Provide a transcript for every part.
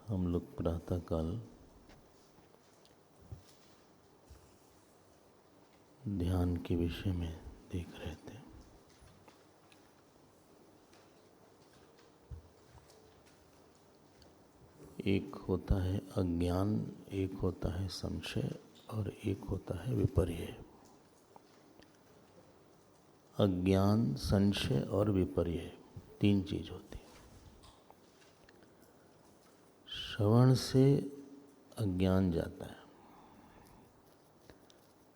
हम लोग प्रातःकाल ध्यान के विषय में देख रहे थे। एक होता है अज्ञान, एक होता है संशय और एक होता है विपर्य। अज्ञान, संशय और विपर्य तीन चीज होती है। श्रवण से अज्ञान जाता है,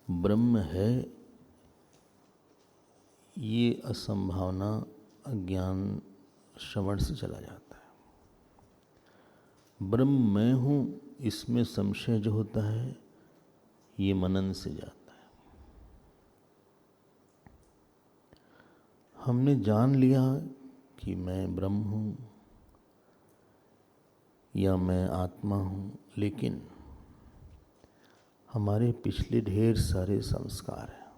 ब्रह्म है ये असंभावना अज्ञान श्रवण से चला जाता है। ब्रह्म मैं हूँ इसमें संशय जो होता है ये मनन से जाता है। हमने जान लिया कि मैं ब्रह्म हूँ या मैं आत्मा हूँ, लेकिन हमारे पिछले ढेर सारे संस्कार हैं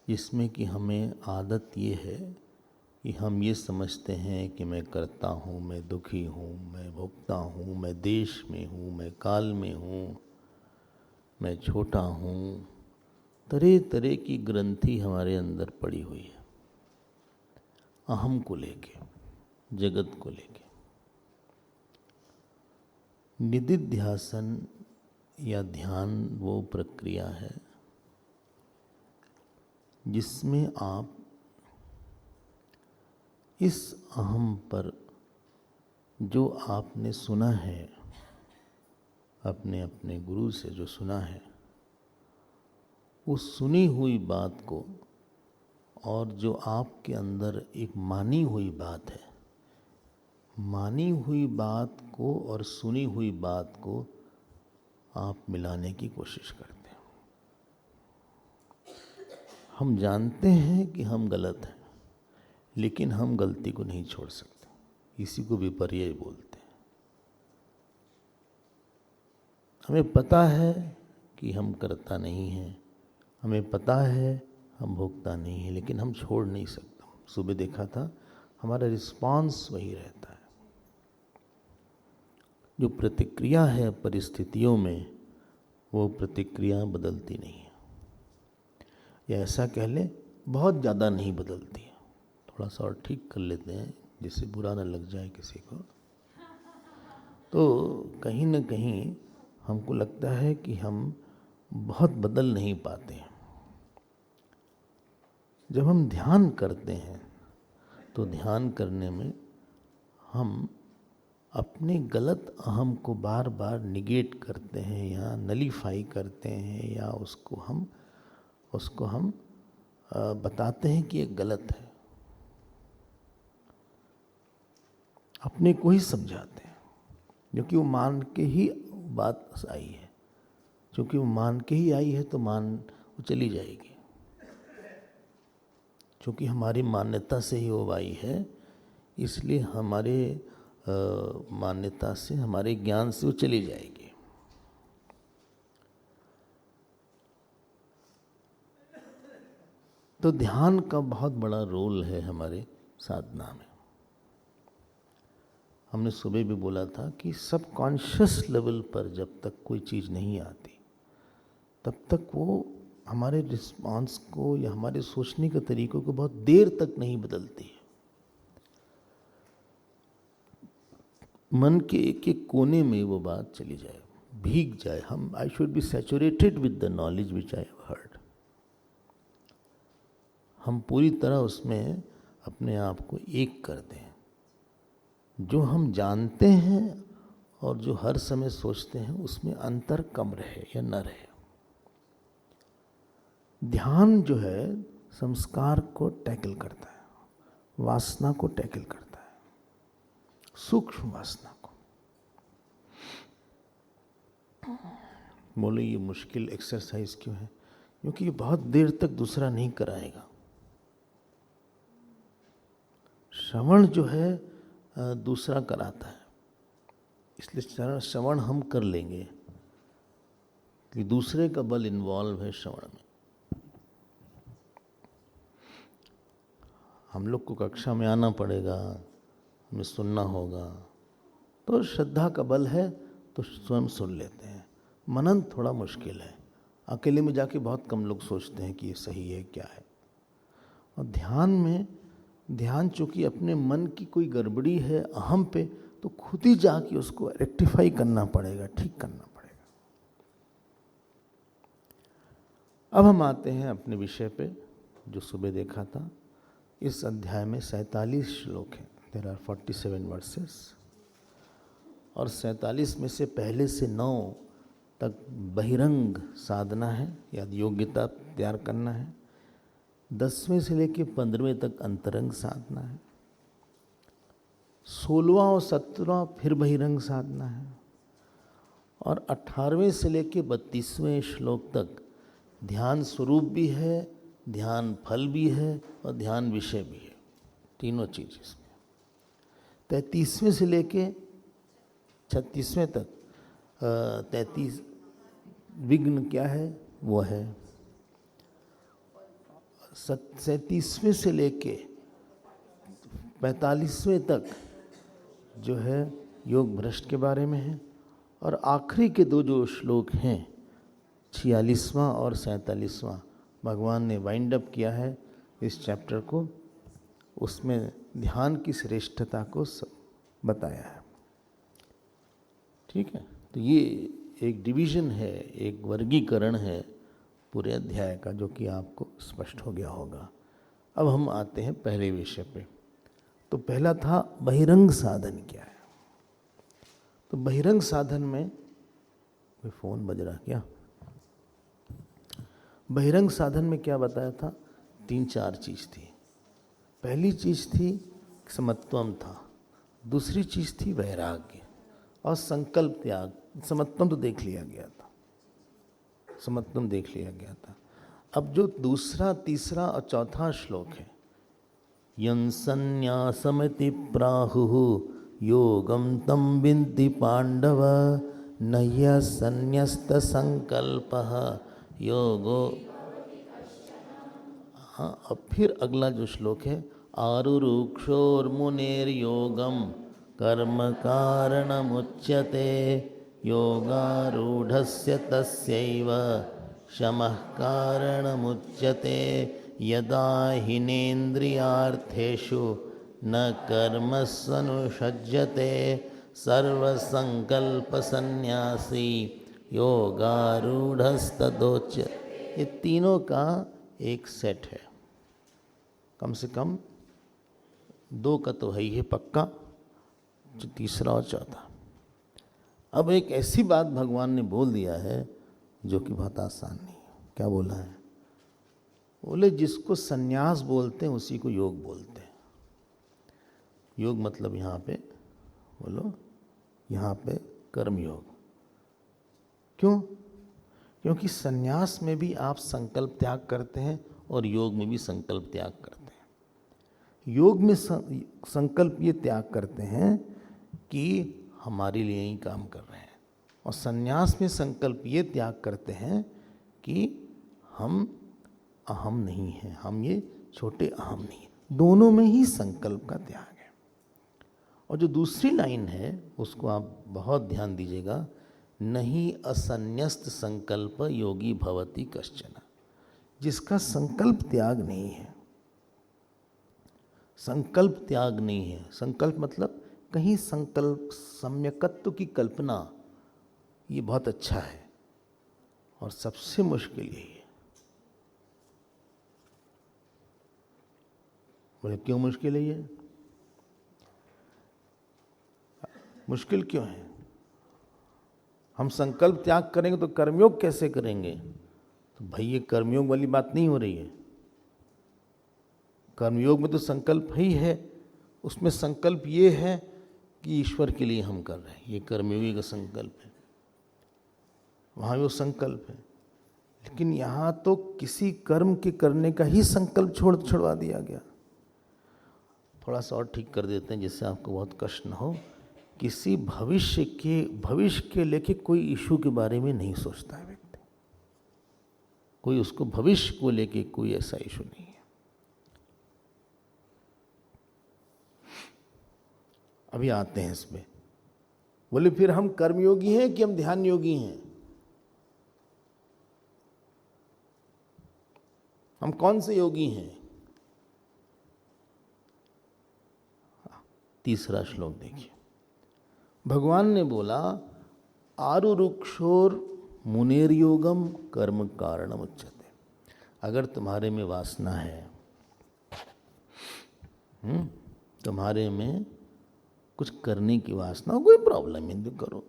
जिसमें कि हमें आदत ये है कि हम ये समझते हैं कि मैं करता हूँ, मैं दुखी हूँ, मैं भोगता हूँ, मैं देश में हूँ, मैं काल में हूँ, मैं छोटा हूँ। तरह तरह की ग्रंथि हमारे अंदर पड़ी हुई है, अहम को लेके, जगत को लेके। निदिध्यासन या ध्यान वो प्रक्रिया है जिसमें आप इस अहम पर जो आपने सुना है, अपने अपने गुरु से जो सुना है, उस सुनी हुई बात को और जो आपके अंदर एक मानी हुई बात है, मानी हुई बात को और सुनी हुई बात को आप मिलाने की कोशिश करते हैं। हम जानते हैं कि हम गलत हैं, लेकिन हम गलती को नहीं छोड़ सकते। इसी को विपर्य बोलते हैं। हमें पता है कि हम करता नहीं हैं, हमें पता है हम भोगता नहीं है, लेकिन हम छोड़ नहीं सकते। सुबह देखा था, हमारा रिस्पांस वही रहता है। जो प्रतिक्रिया है परिस्थितियों में, वो प्रतिक्रिया बदलती नहीं है, या ऐसा कह लें बहुत ज़्यादा नहीं बदलती है। थोड़ा सा और ठीक कर लेते हैं जिससे बुरा न लग जाए किसी को। तो कहीं न कहीं हमको लगता है कि हम बहुत बदल नहीं पाते हैं। जब हम ध्यान करते हैं तो ध्यान करने में हम अपने गलत अहम को बार बार निगेट करते हैं या नलीफाई करते हैं, या उसको हम बताते हैं कि ये गलत है। अपने को ही समझाते हैं, क्योंकि वो मान के ही बात आई है। क्योंकि वो मान के ही आई है तो वो चली जाएगी। क्योंकि हमारी मान्यता से ही वो आई है, इसलिए हमारे मान्यता से, हमारे ज्ञान से वो चली जाएगी। तो ध्यान का बहुत बड़ा रोल है हमारे साधना में। हमने सुबह भी बोला था कि सब कॉन्शियस लेवल पर जब तक कोई चीज़ नहीं आती, तब तक वो हमारे रिस्पांस को या हमारे सोचने के तरीकों को बहुत देर तक नहीं बदलती है। मन के एक एक कोने में वो बात चली जाए, भीग जाए। I should be saturated with the knowledge which I have heard. हम पूरी तरह उसमें अपने आप को एक कर दें। जो हम जानते हैं और जो हर समय सोचते हैं, उसमें अंतर कम रहे या न रहे। ध्यान जो है संस्कार को टैकल करता है, वासना को टैकल करता है, सूक्ष्म वासना को। बोले ये मुश्किल एक्सरसाइज क्यों है? क्योंकि ये बहुत देर तक दूसरा नहीं कराएगा। श्रवण जो है दूसरा कराता है, इसलिए श्रवण हम कर लेंगे कि दूसरे का बल इन्वॉल्व है श्रवण में। हम लोग को कक्षा में आना पड़ेगा, हमें सुनना होगा, तो श्रद्धा का बल है तो स्वयं सुन लेते हैं। मनन थोड़ा मुश्किल है, अकेले में जाके बहुत कम लोग सोचते हैं कि ये सही है क्या है। और ध्यान में, ध्यान चूँकि अपने मन की कोई गड़बड़ी है अहम पे, तो खुद ही जाके उसको रेक्टिफाई करना पड़ेगा, ठीक करना पड़ेगा। अब हम आते हैं अपने विषय पे जो सुबह देखा था। इस अध्याय में 47 श्लोक हैं, देयर आर 47 वर्सेस, और 47 में से पहले से 9 तक बहिरंग साधना है या योग्यता तैयार करना है। 10वें से लेके 15वें तक अंतरंग साधना है। 16वां और 17वां फिर बहिरंग साधना है। और 18वें से लेके 32वें श्लोक तक ध्यान स्वरूप भी है, ध्यान फल भी है और ध्यान विषय भी है, तीनों चीज़ इसमें। 33वें से लेके 36वें तक 33 विघ्न क्या है वो है। 37वें से लेके 45वें तक जो है योग भ्रष्ट के बारे में है। और आखिरी के 2 जो श्लोक हैं 46वां और 47वां, भगवान ने वाइंड अप किया है इस चैप्टर को, उसमें ध्यान की श्रेष्ठता को बताया है। ठीक है, तो ये एक डिवीज़न है, एक वर्गीकरण है पूरे अध्याय का, जो कि आपको स्पष्ट हो गया होगा। अब हम आते हैं पहले विषय पे। तो पहला था बहिरंग साधन क्या है। तो बहिरंग साधन में, कोई फ़ोन बज रहा क्या? बहिरंग साधन में क्या बताया था? 3-4 चीज़ थी। पहली चीज़ थी समत्वम था, दूसरी चीज़ थी वैराग्य और संकल्प त्याग। समत्वम तो देख लिया गया था, समत्वम देख लिया गया था। अब जो दूसरा, तीसरा और चौथा श्लोक है, यं संन्यासमिति प्राहुः योगं तं विद्धि पांडव नह्य संन्यस्त संकल्पः योगो। हाँ, अब फिर अगला जो श्लोक है, आरुरुक्षोर्मुनेर्योगं कर्म कारणमुच्यते योगारूढ़स्य तस्यैव शमः कारणमुच्यते यदा हिनेन्द्रियार्थेषु न कर्मस्वनुषज्यते सर्वसंकल्पसन्न्यासी योगारूढ़स्तदोच्यते। ये तीनों का एक सेट है, कम से कम 2 का तो है ही है पक्का, जो तीसरा और चौथा। अब एक ऐसी बात भगवान ने बोल दिया है जो कि बहुत आसान नहीं है। क्या बोला है? बोले जिसको सन्यास बोलते हैं उसी को योग बोलते हैं। योग मतलब यहाँ पे बोलो, यहाँ पे कर्म योग। क्यों? क्योंकि सन्यास में भी आप संकल्प त्याग करते हैं और योग में भी संकल्प त्याग करते हैं। योग में संकल्प ये त्याग करते हैं कि हमारे लिए ही काम कर रहे हैं, और सन्यास में संकल्प ये त्याग करते हैं कि हम अहम नहीं हैं, हम ये छोटे अहम नहीं हैं। दोनों में ही संकल्प का त्याग है। और जो दूसरी लाइन है उसको आप बहुत ध्यान दीजिएगा, नहीं असन्यस्त संकल्प योगी भवति कश्चन। जिसका संकल्प त्याग नहीं है, संकल्प त्याग नहीं है, संकल्प मतलब कहीं संकल्प सम्यकत्व की कल्पना, ये बहुत अच्छा है और सबसे मुश्किल यही है। बोले क्यों मुश्किल है ये? मुश्किल क्यों है? हम संकल्प त्याग करेंगे तो कर्मयोग कैसे करेंगे? तो भाई ये कर्मयोग वाली बात नहीं हो रही है। कर्मयोग में तो संकल्प ही है, उसमें संकल्प ये है कि ईश्वर के लिए हम कर रहे हैं, ये कर्मयोगी का संकल्प है, वहाँ वो संकल्प है। लेकिन यहाँ तो किसी कर्म के करने का ही संकल्प छुड़वा दिया गया। थोड़ा सा और ठीक कर देते हैं जिससे आपको बहुत कष्ट न हो। किसी भविष्य के लेके कोई इशू के बारे में नहीं सोचता है व्यक्ति, कोई उसको भविष्य को लेके कोई ऐसा इशू नहीं है। अभी आते हैं इसमें बोले फिर हम कर्मयोगी हैं कि हम ध्यान योगी हैं? हम कौन से योगी हैं? तीसरा श्लोक देखिए, भगवान ने बोला आरुरुक्षोर मुनेर्योगम कर्म कारणम उच्यते। अगर तुम्हारे में वासना है, तुम्हारे में कुछ करने की वासना हो, कोई प्रॉब्लम नहीं, तो करो।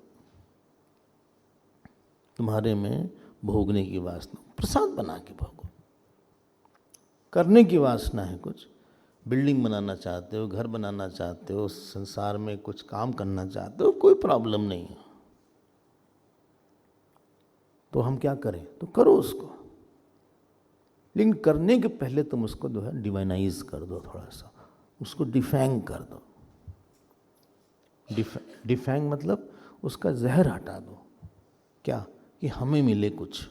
तुम्हारे में भोगने की वासना, प्रसाद बना के भोगो। करने की वासना है, कुछ बिल्डिंग बनाना चाहते हो, घर बनाना चाहते हो, संसार में कुछ काम करना चाहते हो, कोई प्रॉब्लम नहीं है। तो हम क्या करें? तो करो उसको, लेकिन करने के पहले तुम उसको जो है डिवाइनाइज कर दो, थोड़ा सा उसको डिफैंग कर दो। डिफैंग मतलब उसका जहर हटा दो। क्या? कि हमें मिले कुछ।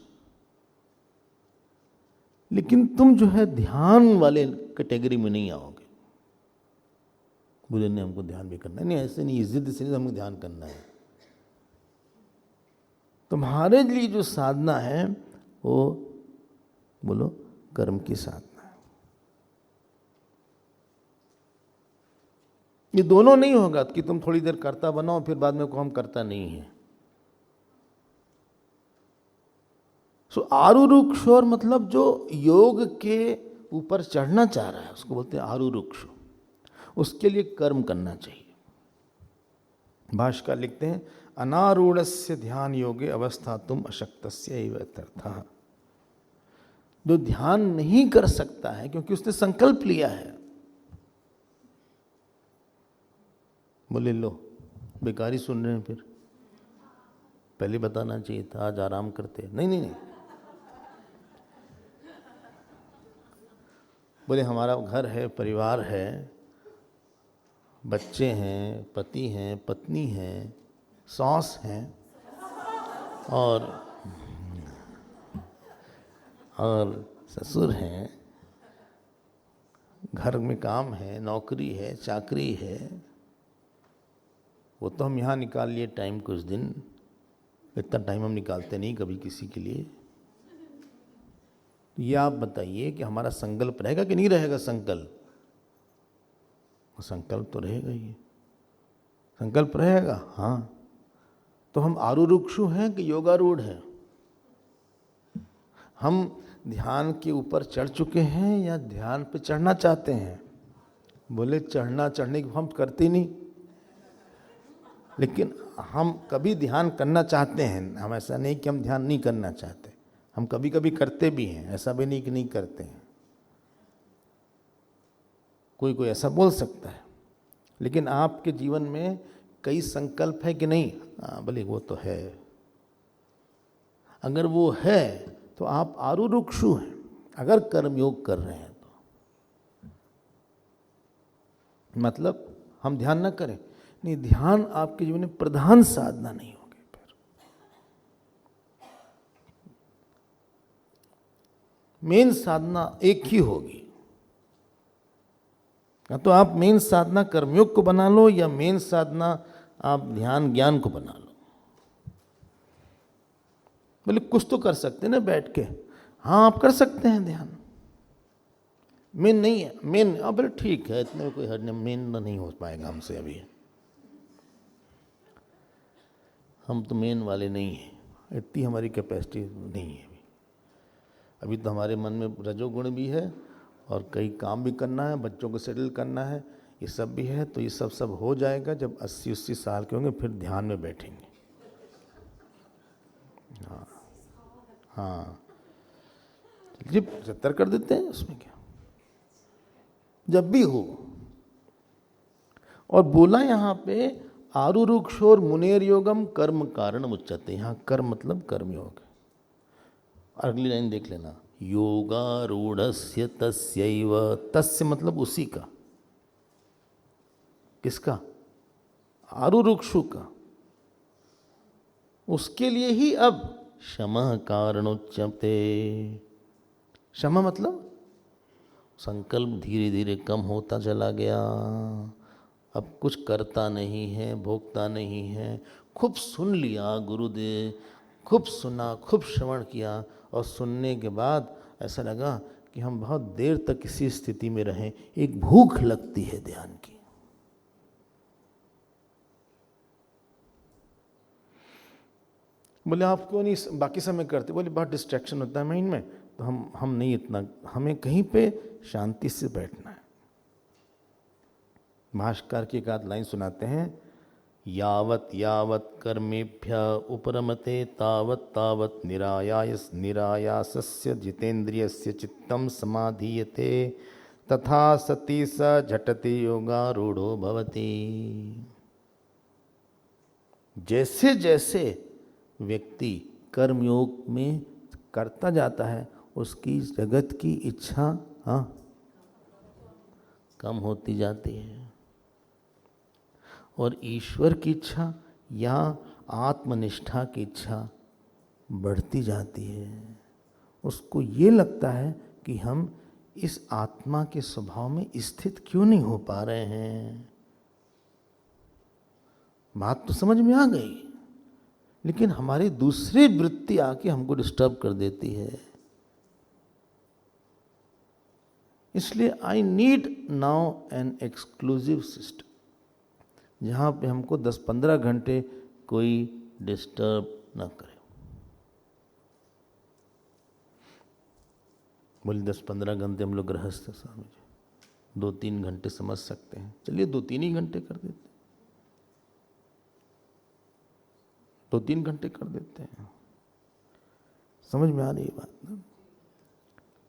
लेकिन तुम जो है ध्यान वाले कैटेगरी में नहीं आओगे। बोले नहीं हमको ध्यान भी करना है, नहीं ऐसे नहीं, जिद से नहीं, हमको ध्यान करना है। तुम्हारे लिए जो साधना है वो बोलो कर्म की साधना है। ये दोनों नहीं होगा कि तुम थोड़ी देर करता बनाओ फिर बाद में को हम करता नहीं है। सो आरुरुक्षोर मतलब जो योग के ऊपर चढ़ना चाह रहा है उसको बोलते हैं आरुरुक्ष। उसके लिए कर्म करना चाहिए। भाष्यकार लिखते हैं अनारूढ़स्य ध्यान योगे अवस्था तुम अशक्तस्य एव इत्यर्थः। जो ध्यान नहीं कर सकता है क्योंकि उसने संकल्प लिया है। बोले लो बेकारी सुन रहे हैं, फिर पहले बताना चाहिए था, आज आराम करते। नहीं नहीं नहीं, बोले हमारा घर है, परिवार है, बच्चे हैं, पति हैं, पत्नी हैं, सास हैं और ससुर हैं, घर में काम है, नौकरी है, चाकरी है। वो तो हम यहाँ निकाल लिए टाइम कुछ दिन, इतना टाइम हम निकालते नहीं कभी किसी के लिए। ये आप बताइए कि हमारा संकल्प रहेगा कि नहीं रहेगा? संकल्प तो रहेगा ही, संकल्प रहेगा। हाँ, तो हम आरुरुक्षु हैं कि योगारूढ़ हैं? हम ध्यान के ऊपर चढ़ चुके हैं या ध्यान पे चढ़ना चाहते हैं? बोले चढ़ने की हम करते नहीं, लेकिन हम कभी ध्यान करना चाहते हैं। हम ऐसा नहीं कि हम ध्यान नहीं करना चाहते, हम कभी कभी करते भी हैं, ऐसा भी नहीं कि नहीं करते हैं। कोई कोई ऐसा बोल सकता है, लेकिन आपके जीवन में कई संकल्प है कि नहीं? बोले वो तो है। अगर वो है तो आप आरुरुक्षु हैं, अगर कर्मयोग कर रहे हैं तो। मतलब हम ध्यान न करें, नहीं, ध्यान आपके जीवन में प्रधान साधना नहीं होगी। फिर मेन साधना एक ही होगी। तो आप मेन साधना कर्मयोग को बना लो या मेन साधना आप ध्यान ज्ञान को बना लो। बोले कुछ तो कर सकते हैं ना बैठ के। हाँ आप कर सकते हैं ध्यान, मेन नहीं है। मेन अब बोले ठीक है, इतने कोई हद नहीं, मेन नहीं हो पाएगा हमसे अभी, हम तो मेन वाले नहीं हैं, इतनी हमारी कैपेसिटी नहीं है अभी तो हमारे मन में रजोगुण भी है और कई काम भी करना है, बच्चों को सेटल करना है, ये सब भी है। तो ये सब हो जाएगा जब 80-80 साल के होंगे, फिर ध्यान में बैठेंगे। हाँ हाँ, जी 75 कर देते हैं, उसमें क्या, जब भी हो। और बोला यहाँ पे आरुरुक्षोर मुनेर योगम कर्म कारण उच्यते। यहाँ कर्म मतलब कर्मयोग। अगली लाइन देख लेना, योगारूढ़स्य तस्यैव। तस्य मतलब उसी का, किसका? आरुरुक्षु का। उसके लिए ही अब शमः कारणोच्यते। शमः मतलब संकल्प धीरे धीरे कम होता चला गया अब कुछ करता नहीं है, भोगता नहीं है। खूब सुन लिया गुरुदेव, खूब सुना, खूब श्रवण किया, और सुनने के बाद ऐसा लगा कि हम बहुत देर तक इसी स्थिति में रहें। एक भूख लगती है ध्यान की। बोले आप क्यों नहीं बाकी समय करते? बोले बहुत डिस्ट्रैक्शन होता है माइंड में, तो हम नहीं इतना, हमें कहीं पे शांति से बैठना है। भाष्यकार की एक आध लाइन सुनाते हैं, यावत यावत कर्मेभ्य उपरमते तावत तावत निरायासस्य जितेन्द्रियस्य चित्तम समाधीयते तथा सति स झटति योगारूढ़ो भवति। जैसे जैसे व्यक्ति कर्मयोग में करता जाता है, उसकी जगत की इच्छा कम होती जाती है, और ईश्वर की इच्छा या आत्मनिष्ठा की इच्छा बढ़ती जाती है। उसको ये लगता है कि हम इस आत्मा के स्वभाव में स्थित क्यों नहीं हो पा रहे हैं। बात तो समझ में आ गई, लेकिन हमारी दूसरी वृत्ति आके हमको डिस्टर्ब कर देती है। इसलिए I need now an exclusive system, जहाँ पे हमको 10-15 घंटे कोई डिस्टर्ब ना करे। बोले 10-15 घंटे हम लोग गृहस्थ स्वामी जी, 2-3 घंटे समझ सकते हैं, चलिए 2-3 ही घंटे कर देते हैं, 2-3 घंटे कर देते हैं। समझ में आ रही है बात ना?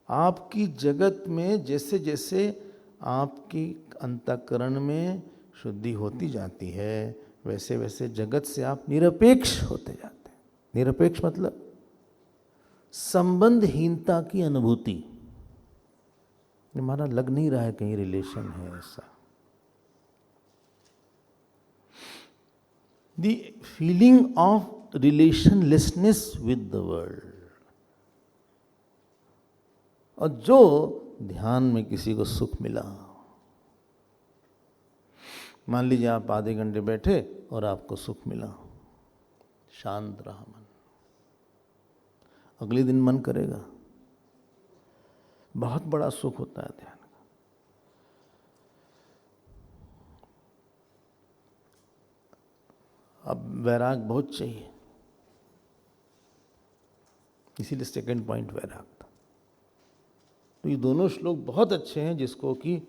आपकी जगत में जैसे जैसे आपकी अंतःकरण में शुद्धि होती जाती है, वैसे वैसे जगत से आप निरपेक्ष होते जाते हैं। निरपेक्ष मतलब संबंधहीनता की अनुभूति। हमारा लग नहीं रहा है कहीं रिलेशन है ऐसा। The feeling of relationlessness with the world. और जो ध्यान में किसी को सुख मिला, मान लीजिए आप आधे घंटे बैठे और आपको सुख मिला, शांत रहा मन, अगले दिन मन करेगा। बहुत बड़ा सुख होता है ध्यान का। अब वैराग बहुत चाहिए, इसीलिए सेकंड पॉइंट वैराग था। तो ये दोनों श्लोक बहुत अच्छे हैं, जिसको कि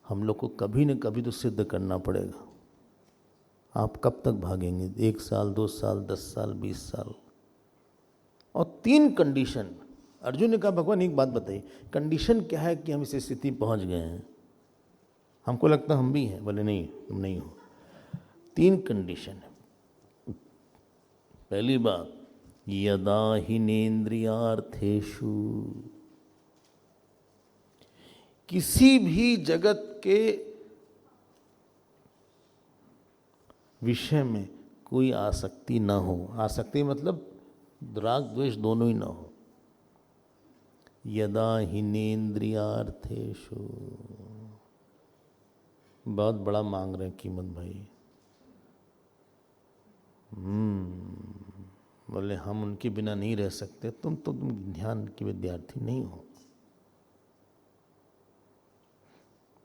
हम लोग को कभी न कभी तो सिद्ध करना पड़ेगा। आप कब तक भागेंगे? 1 साल, 2 साल, 10 साल, 20 साल। और 3 कंडीशन। अर्जुन ने कहा भगवान एक बात बताइए, कंडीशन क्या है कि हम इस स्थिति पहुंच गए हैं? हमको लगता हम भी हैं। बोले नहीं, तुम नहीं हो। 3 कंडीशन है। पहली बात, यदा हिनेन्द्रियार्थेषु, किसी भी जगत के विषय में कोई आसक्ति न हो। आसक्ति मतलब राग द्वेष दोनों ही न हो। यदा हिनेन्द्रियार्थेषु, बहुत बड़ा मांग रहे हैं कीमत भाई। बोले हम उनके बिना नहीं रह सकते। तुम ध्यान के विद्यार्थी नहीं हो।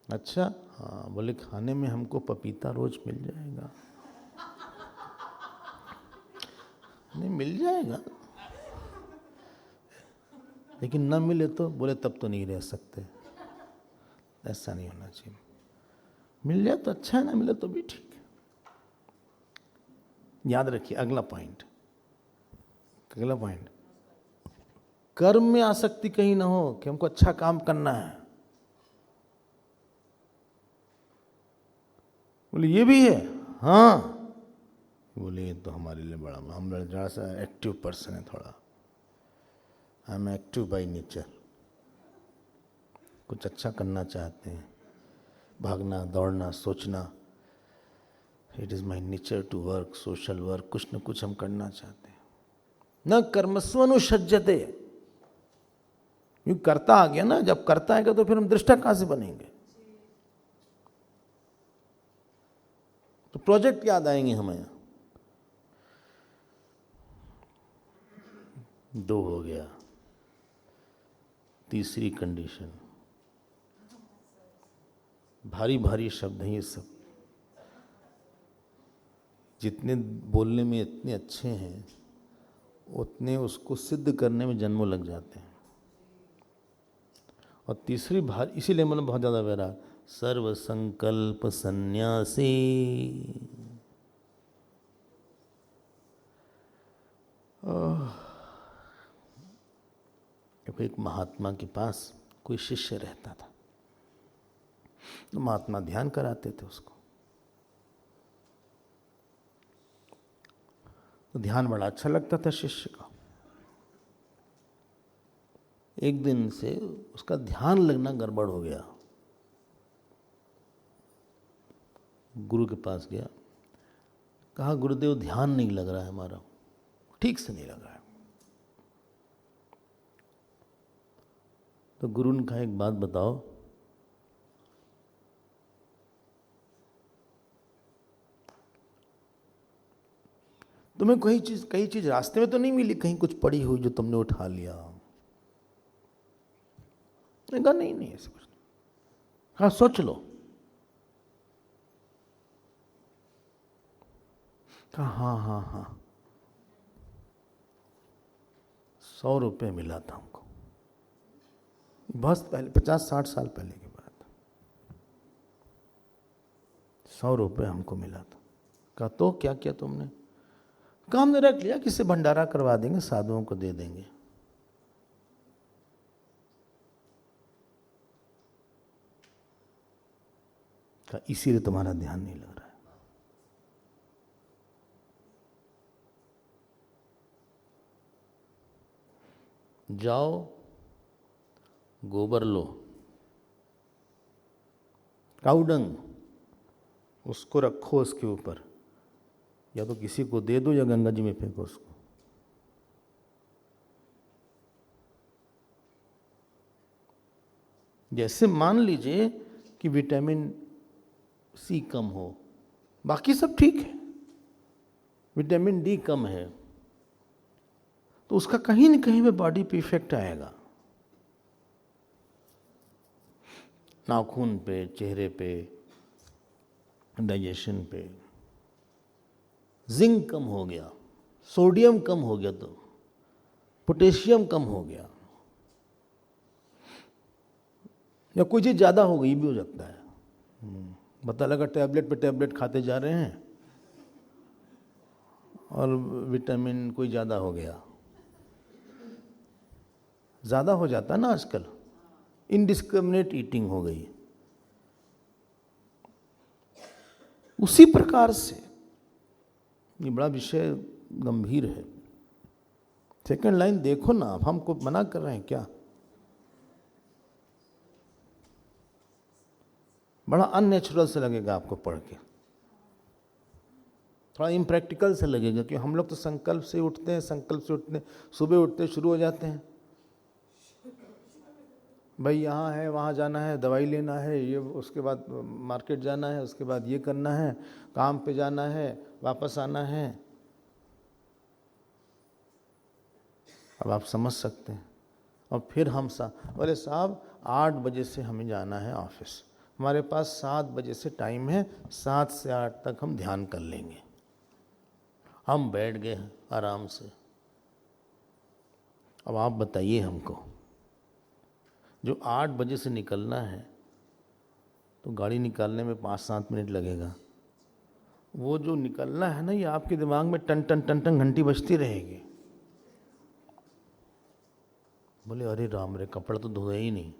अच्छा हाँ। बोले खाने में हमको पपीता रोज मिल जाएगा। नहीं मिल जाएगा, लेकिन ना मिले तो? बोले तब तो नहीं रह सकते। ऐसा नहीं होना चाहिए। मिल जाए तो अच्छा है, ना मिले तो भी ठीक है। याद रखिए अगला पॉइंट, कर्म में आसक्ति कहीं ना हो कि हमको अच्छा काम करना है। बोले ये भी है? हाँ। बोले ये तो हमारे लिए बड़ा, हम जरा सा एक्टिव पर्सन है थोड़ा। I am active by nature. कुछ अच्छा करना चाहते हैं, भागना दौड़ना सोचना। It is my nature to work, social work, कुछ न कुछ हम करना चाहते हैं। न कर्मस्व अनुषज्यते। यूँ करता आ गया ना, जब करता आएगा तो फिर हम दृष्टा कहाँ से बनेंगे? तो प्रोजेक्ट याद आएंगे हमें। 2 हो गया। तीसरी कंडीशन, भारी भारी शब्द हैं ये सब, जितने बोलने में इतने अच्छे हैं उतने उसको सिद्ध करने में जन्मों लग जाते हैं। और तीसरी भारी, इसीलिए मैंने बहुत ज़्यादा वैराग, सर्व संकल्प सन्यासी। एक महात्मा के पास कोई शिष्य रहता था, तो महात्मा ध्यान कराते थे उसको, तो ध्यान बड़ा अच्छा लगता था शिष्य का। एक दिन से उसका ध्यान लगना गड़बड़ हो गया। गुरु के पास गया, कहा गुरुदेव ध्यान नहीं लग रहा है हमारा, ठीक से नहीं लग रहा है। तो गुरु ने कहा एक बात बताओ, तुम्हें कई चीज रास्ते में तो नहीं मिली, कहीं कुछ पड़ी हुई जो तुमने उठा लिया? कहा नहीं ऐसा कुछ। हाँ सोच लो। कहा हाँ 100 रुपये मिला था हमको, बहुत पहले, 50-60 साल पहले की बात। 100 रुपये हमको मिला था। कहा तो क्या किया तुमने? कहा हमने रख लिया, किसी भंडारा करवा देंगे, साधुओं को दे देंगे। कहा इसीलिए तुम्हारा ध्यान नहीं लग रहा है। जाओ गोबर लो, काउडंग, उसको रखो उसके ऊपर, या तो किसी को दे दो या गंगा जी में फेंको उसको। जैसे मान लीजिए कि विटामिन सी कम हो, बाकी सब ठीक है, विटामिन डी कम है, तो उसका कहीं न कहीं पे बॉडी पे इफेक्ट आएगा, नाखून पे, चेहरे पे, डाइजेशन पे। जिंक कम हो गया, सोडियम कम हो गया, तो पोटेशियम कम हो गया, या कोई चीज ज्यादा हो गई भी हो सकता है। पता लगा टैबलेट पे टैबलेट खाते जा रहे हैं और विटामिन कोई ज़्यादा हो गया। ज़्यादा हो जाता ना आजकल, इनडिस्क्रिमिनेट ईटिंग हो गई। उसी प्रकार से ये बड़ा विषय गंभीर है। सेकंड लाइन देखो ना, आप हमको मना कर रहे हैं क्या? बड़ा अननेचुरल से लगेगा आपको पढ़ के, थोड़ा इम्प्रैक्टिकल से लगेगा, कि हम लोग तो संकल्प से उठते हैं, सुबह उठते शुरू हो जाते हैं, भाई यहाँ है, वहाँ जाना है, दवाई लेना है, ये, उसके बाद मार्केट जाना है, उसके बाद ये करना है, काम पे जाना है, वापस आना है। अब आप समझ सकते हैं। और फिर हम बोले साहब 8 बजे से हमें जाना है ऑफिस, हमारे पास 7 बजे से टाइम है, 7 से 8 तक हम ध्यान कर लेंगे। हम बैठ गए आराम से। अब आप बताइए हमको, जो 8 बजे से निकलना है तो गाड़ी निकालने में 5-7 मिनट लगेगा, वो जो निकलना है ना, ये आपके दिमाग में टन टन टन टन घंटी बजती रहेगी। बोले अरे राम रे, कपड़ा तो धोया ही नहीं।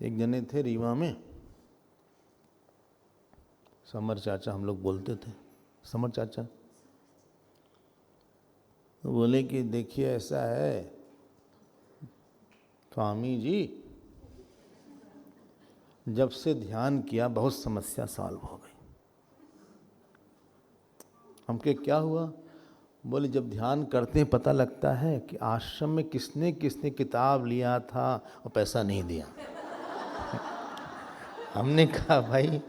एक जने थे रीवा में, समर चाचा हम लोग बोलते थे, समर चाचा। तो बोले कि देखिए ऐसा है स्वामी जी, जब से ध्यान किया बहुत समस्या सॉल्व हो गई। हमके क्या हुआ? बोले जब ध्यान करते हैं पता लगता है कि आश्रम में किसने किसने किताब लिया था और पैसा नहीं दिया। हमने कहा भाई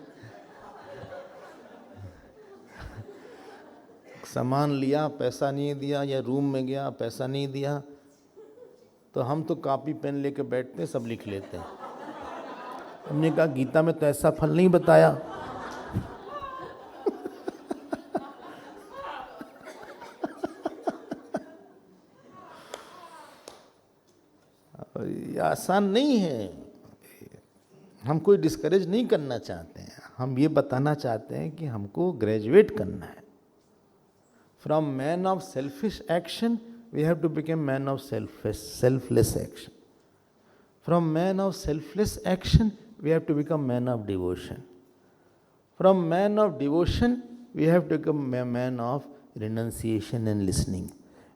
सामान लिया पैसा नहीं दिया, या रूम में गया पैसा नहीं दिया, तो हम तो कॉपी पेन लेके बैठते सब लिख लेते हैं। हमने कहा गीता में तो ऐसा फल नहीं बताया। ये आसान नहीं है। हम कोई डिस्करेज नहीं करना चाहते हैं, हम ये बताना चाहते हैं कि हमको ग्रेजुएट करना है। From man of selfish action we have to become man of selfless action. From man of selfless action we have to become man of devotion. From man of devotion we have to become man of renunciation and listening.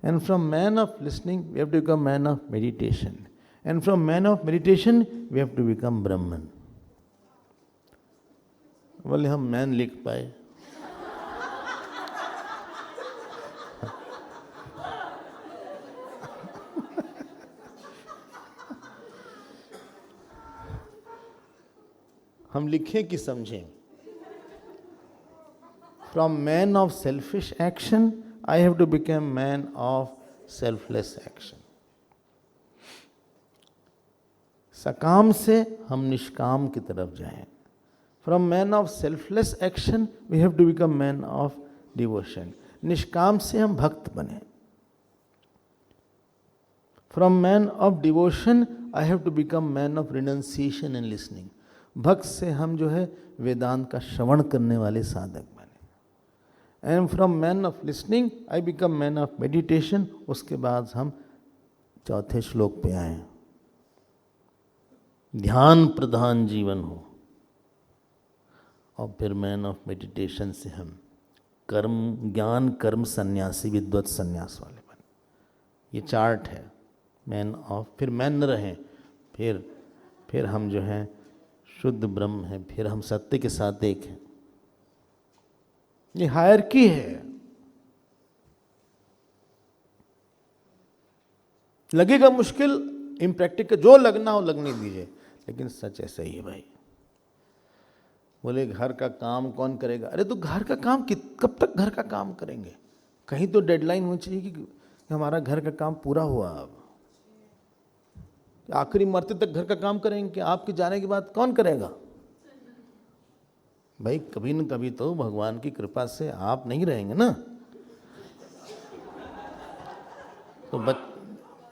And from man of listening we have to become man of meditation. And from man of meditation, we have to become Brahman. बोले हम man लिख पाए। हम लिखें कि समझें। From man of selfish action, I have to become man of selfless action. सकाम से हम निष्काम की तरफ जाएं। From man of selfless action we have to become man of devotion. निष्काम से हम भक्त बने। From man of devotion I have to become man of renunciation and listening. भक्त से हम जो है वेदांत का श्रवण करने वाले साधक बने। And from man of listening I become man of meditation. उसके बाद हम चौथे श्लोक पे आए, ध्यान प्रधान जीवन हो। और फिर मैन ऑफ मेडिटेशन से हम कर्म ज्ञान कर्म सन्यासी विद्वत सन्यास वाले बने। ये चार्ट है मैन ऑफ। फिर मैन न रहें, फिर हम जो हैं शुद्ध ब्रह्म हैं, फिर हम सत्य के साथ एक हैं। ये हायरकी है। लगेगा मुश्किल, इम्प्रैक्टिकल, जो लगना हो लगने दीजिए, लेकिन सच ऐसा ही है भाई। बोले घर का काम कौन करेगा? अरे तो घर का काम कब तक घर का काम करेंगे? कहीं तो डेडलाइन होनी चाहिए कि हमारा घर का काम पूरा हुआ। अब आखिरी मरते तक घर का काम करेंगे कि आपके जाने के बाद कौन करेगा? भाई कभी न कभी तो भगवान की कृपा से आप नहीं रहेंगे ना। तो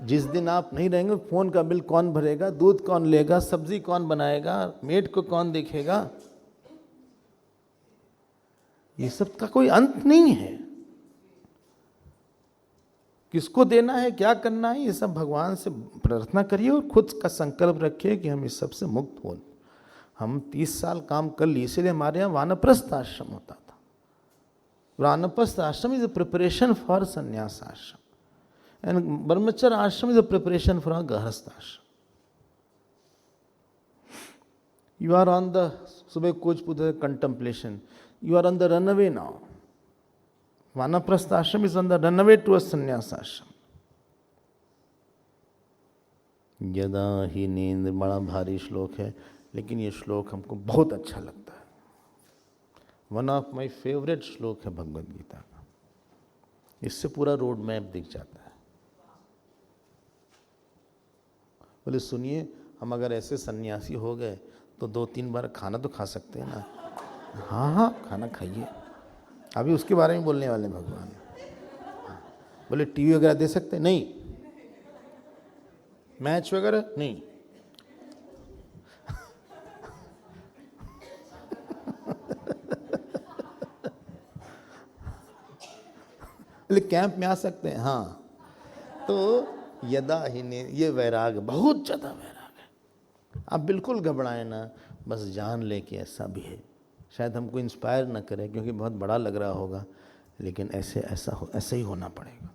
जिस दिन आप नहीं रहेंगे, फोन का बिल कौन भरेगा, दूध कौन लेगा, सब्जी कौन बनाएगा, मेड को कौन देखेगा? ये सब का कोई अंत नहीं है। किसको देना है, क्या करना है, ये सब भगवान से प्रार्थना करिए और खुद का संकल्प रखिए कि हम इस सब से मुक्त हो। हम 30 साल काम कर लिए, इसलिए हमारे यहाँ वानप्रस्थ आश्रम होता था। वानप्रस्थ आश्रम इज अ प्रिपरेशन फॉर संन्यास आश्रम and Brahmacharya ashram is a preparation for a Grahastha ashram. You are on the Subhay Coach Pudha contemplation. You are on the runaway now. Vanaprastha ashram is on the runaway to a sannyas ashram. यदा ही नींद, बड़ा भारी श्लोक है, लेकिन ये श्लोक हमको बहुत अच्छा लगता है। वन ऑफ माई फेवरेट श्लोक है भगवद गीता का। इससे पूरा रोड मैप दिख जाता है। बोले सुनिए, हम अगर ऐसे सन्यासी हो गए तो 2-3 बार खाना तो खा सकते हैं ना? हाँ, खाना खाइए। अभी उसके बारे में बोलने वाले भगवान। बोले टीवी वगैरह दे सकते हैं? नहीं। मैच वगैरह? नहीं। बोले कैंप में आ सकते हैं? हाँ। तो यदा ही ने, ये वैराग, बहुत ज़्यादा वैराग है। आप बिल्कुल घबराएं ना, बस जान ले कि ऐसा भी है। शायद हमको इंस्पायर ना करे क्योंकि बहुत बड़ा लग रहा होगा, लेकिन ऐसा ही होना पड़ेगा।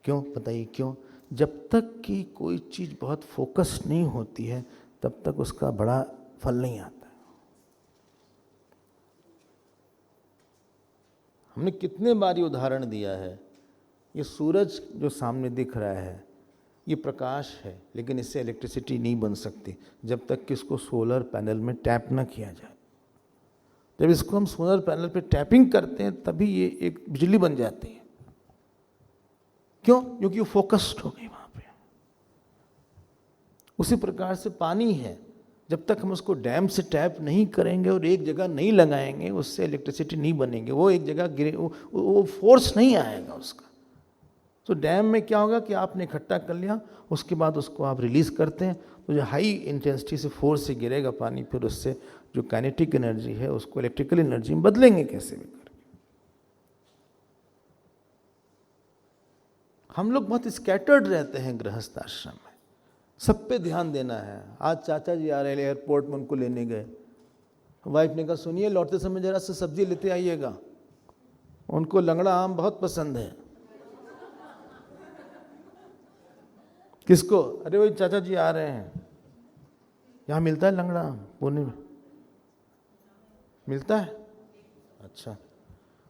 क्यों बताइए क्यों? जब तक कि कोई चीज़ बहुत फोकस नहीं होती है तब तक उसका बड़ा फल नहीं आता है। हमने कितने बार ये उदाहरण दिया है। ये सूरज जो सामने दिख रहा है, ये प्रकाश है, लेकिन इससे इलेक्ट्रिसिटी नहीं बन सकती जब तक कि इसको सोलर पैनल में टैप ना किया जाए। जब इसको हम सोलर पैनल पे टैपिंग करते हैं तभी ये एक बिजली बन जाती है। क्यों? क्योंकि वो फोकस्ड हो गई वहां पे। उसी प्रकार से पानी है, जब तक हम उसको डैम से टैप नहीं करेंगे और एक जगह नहीं लगाएंगे, उससे इलेक्ट्रिसिटी नहीं बनेगी, वो एक जगह गिरे, वो फोर्स नहीं आएगा उसका। तो डैम में क्या होगा कि आपने इकट्ठा कर लिया, उसके बाद उसको आप रिलीज करते हैं, तो जो हाई इंटेंसिटी से फोर्स से गिरेगा पानी, फिर उससे जो काइनेटिक एनर्जी है उसको इलेक्ट्रिकल एनर्जी में बदलेंगे कैसे भी करके। हम लोग बहुत स्कैटर्ड रहते हैं गृहस्थ आश्रम में, सब पे ध्यान देना है। आज चाचा जी आ रहे हैं, एयरपोर्ट में उनको लेने गए, वाइफ ने कहा सुनिए लौटते समय जरा से सब्जी लेते आइएगा, उनको लंगड़ा आम बहुत पसंद है। किसको? अरे वही चाचा जी आ रहे हैं, यहाँ मिलता है लंगड़ा आम, पुणे में मिलता है। अच्छा,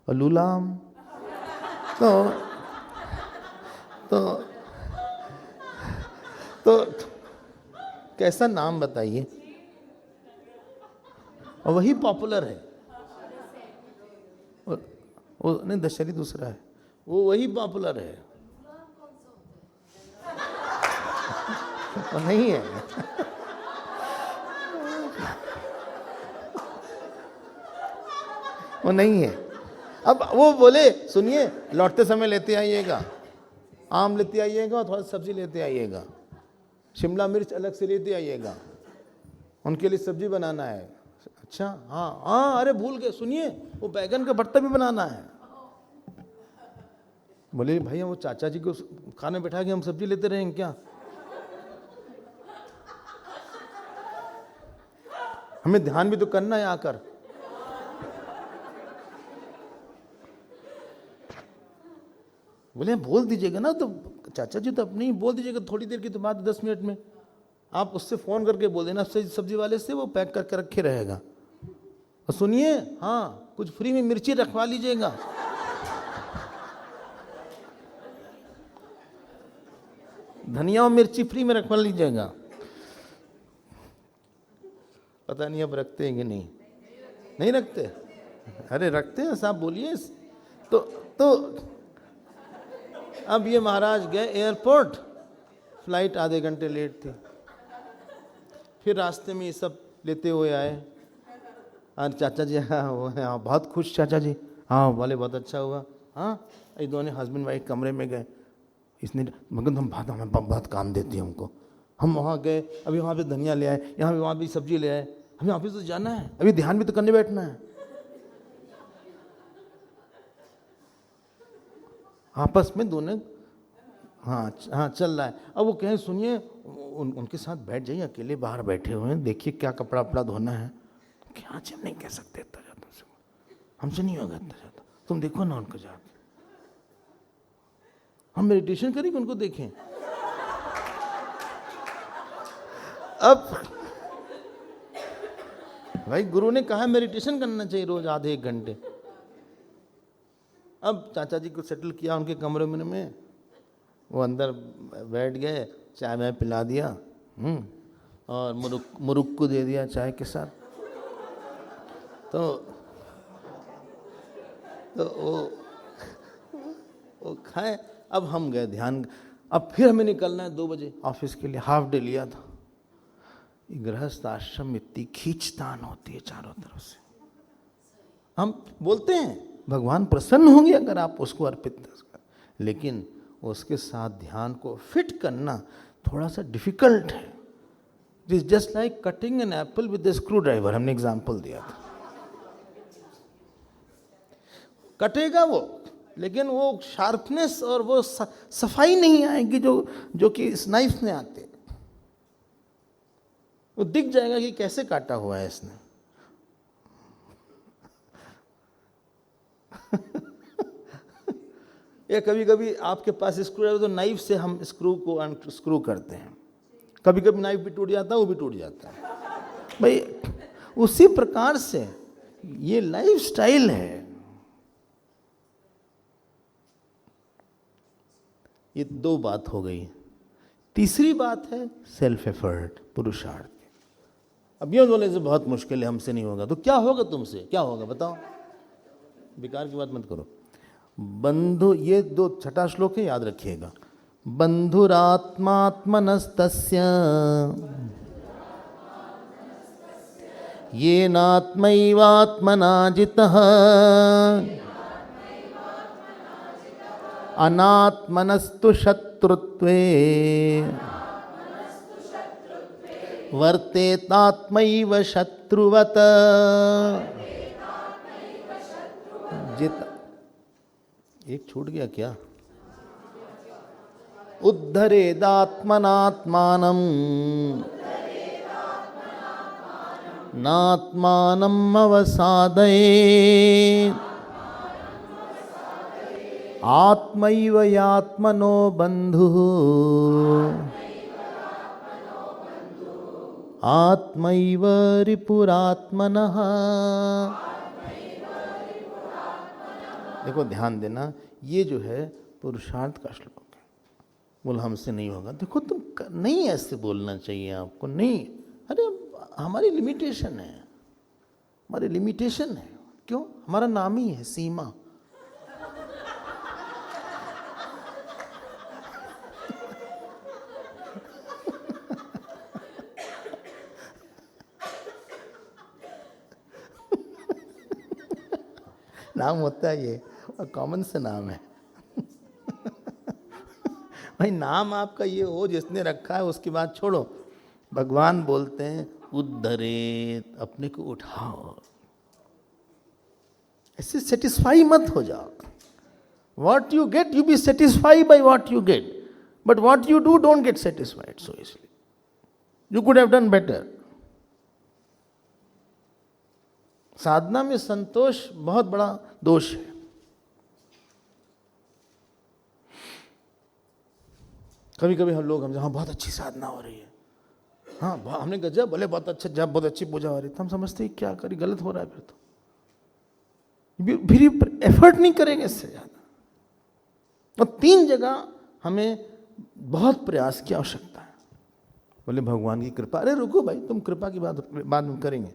और लूला आम तो कैसा नाम बताइए? और वही पॉपुलर है, और वो नहीं, दशहरी दूसरा है, वो वही पॉपुलर है। और नहीं है वो नहीं है। अब वो बोले सुनिए लौटते समय लेते आइएगा, आम लेते आइएगा और थोड़ा सब्जी लेते आइएगा, शिमला मिर्च अलग से लेते आइएगा, उनके लिए सब्जी बनाना है। अच्छा हाँ हाँ, अरे भूल गए, सुनिए वो बैगन का भरता भी बनाना है। बोले भैया वो चाचा जी को खाने बैठा के हम सब्जी लेते रहेंगे क्या? हमें ध्यान भी तो करना है आकर। बोले बोल दीजिएगा ना, तो चाचा जी तो अपने ही बोल दीजिएगा, थोड़ी देर की तो बात, 10 मिनट में आप उससे फोन करके बोल देना सब्जी वाले से, वो पैक करके रखे रहेगा। और सुनिए हाँ, कुछ फ्री में मिर्ची रखवा लीजिएगा। धनिया और मिर्ची फ्री में रखवा लीजिएगा। पता नहीं अब रखते हैं कि नहीं रखते? अरे रखते हैं साहब, बोलिए। तो अब ये महाराज गए एयरपोर्ट, फ्लाइट आधे घंटे लेट थी, फिर रास्ते में ये सब लेते हुए आए। और चाचा जी हाँ वो है, हाँ बहुत खुश चाचा जी, हाँ बोले बहुत अच्छा हुआ। हाँ ये दोनों हस्बैंड वाइफ कमरे में गए, इसने मगर हमें बहुत काम देती है हमको। हम वहाँ गए, अभी वहाँ पे धनिया ले आए, यहाँ पे वहाँ भी सब्जी ले आए, हमें ऑफिस तो जाना है, अभी ध्यान भी तो करने बैठना है। आपस में दोनों हाँ चल रहा है। अब वो कहें सुनिए उनके साथ बैठ जाइए, अकेले बाहर बैठे हुए हैं, देखिए क्या कपड़ा वपड़ा धोना है। क्या जी हम नहीं कह सकते इतना ज़्यादा, हमसे नहीं होगा इतना ज़्यादा, तुम देखो ना उनको जाके, हम मेडिटेशन करेंगे उनको देखें। अब भाई गुरु ने कहा मेडिटेशन करना चाहिए रोज आधे 1 घंटे। अब चाचा जी को सेटल किया उनके कमरे में, वो अंदर बैठ गए, चाय में पिला दिया और मुरुक को दे दिया चाय के साथ। तो वो खाए। अब हम गए ध्यान, अब फिर हमें निकलना है 2 बजे ऑफिस के लिए, हाफ डे लिया था। गृहस्थ आश्रम में इतनी खींचतान होती है चारों तरफ से। हम बोलते हैं भगवान प्रसन्न होंगे अगर आप उसको अर्पित कर, लेकिन उसके साथ ध्यान को फिट करना थोड़ा सा डिफिकल्ट है। It is just like cutting an apple with a screwdriver, हमने एग्जाम्पल दिया था। कटेगा वो, लेकिन वो शार्पनेस और वो सफाई नहीं आएगी जो कि इस नाइफ में आते। वो दिख जाएगा कि कैसे काटा हुआ है इसने। या कभी कभी आपके पास स्क्रू है तो नाइफ से हम स्क्रू को अनस्क्रू करते हैं, कभी कभी नाइफ भी टूट जाता है, वो भी टूट जाता है। भाई उसी प्रकार से ये लाइफ स्टाइल है। ये 2 बात हो गई। तीसरी बात है सेल्फ एफर्ट, पुरुषार्थ। अब ये बोलने से बहुत मुश्किल है, हमसे नहीं होगा, तो क्या होगा तुमसे, क्या होगा बताओ, बेकार की बात मत करो। बंधु, ये दो छठा श्लोक है, याद रखिएगा। बंधुरात्मात्मनस्तस्य येनात्मैवात्मना जितः अनात्मनस्तु शत्रुत्वे वर्तेतात्मैव शत्रुवत। जित एक छूट गया क्या? उद्धरेदात्मनात्मानम् नात्मानम् अवसादयेत् आत्मैव यात्मनो बन्धुः आत्मैव रिपुरात्मनः। देखो ध्यान देना, ये जो है पुरुषार्थ का श्लोक है। बोल हमसे नहीं होगा, देखो तुम नहीं ऐसे बोलना चाहिए आपको, नहीं, अरे हमारी लिमिटेशन है, हमारी लिमिटेशन है। क्यों? हमारा नाम ही है सीमा। नाम होता है ये, और कॉमन से नाम है। भाई नाम आपका ये हो जिसने रखा है, उसकी बात छोड़ो। भगवान बोलते हैं उद्धरेत, अपने को उठाओ, ऐसे सेटिस्फाई मत हो जाओ। What you get you be satisfy by what you get, but what you do don't get satisfied so easily, you could have done better. साधना में संतोष बहुत बड़ा दोष है। कभी कभी हम लोग हाँ बहुत अच्छी साधना हो रही है, हाँ हमने गजब, बोले बहुत अच्छा जब, बहुत अच्छी पूजा हो रही है, तो हम समझते हैं क्या करी, गलत हो रहा है, फिर एफर्ट नहीं करेंगे इससे ज्यादा। और 3 जगह हमें बहुत प्रयास की आवश्यकता है। बोले भगवान की कृपा, अरे रुको भाई, तुम कृपा की बात बाद में करेंगे।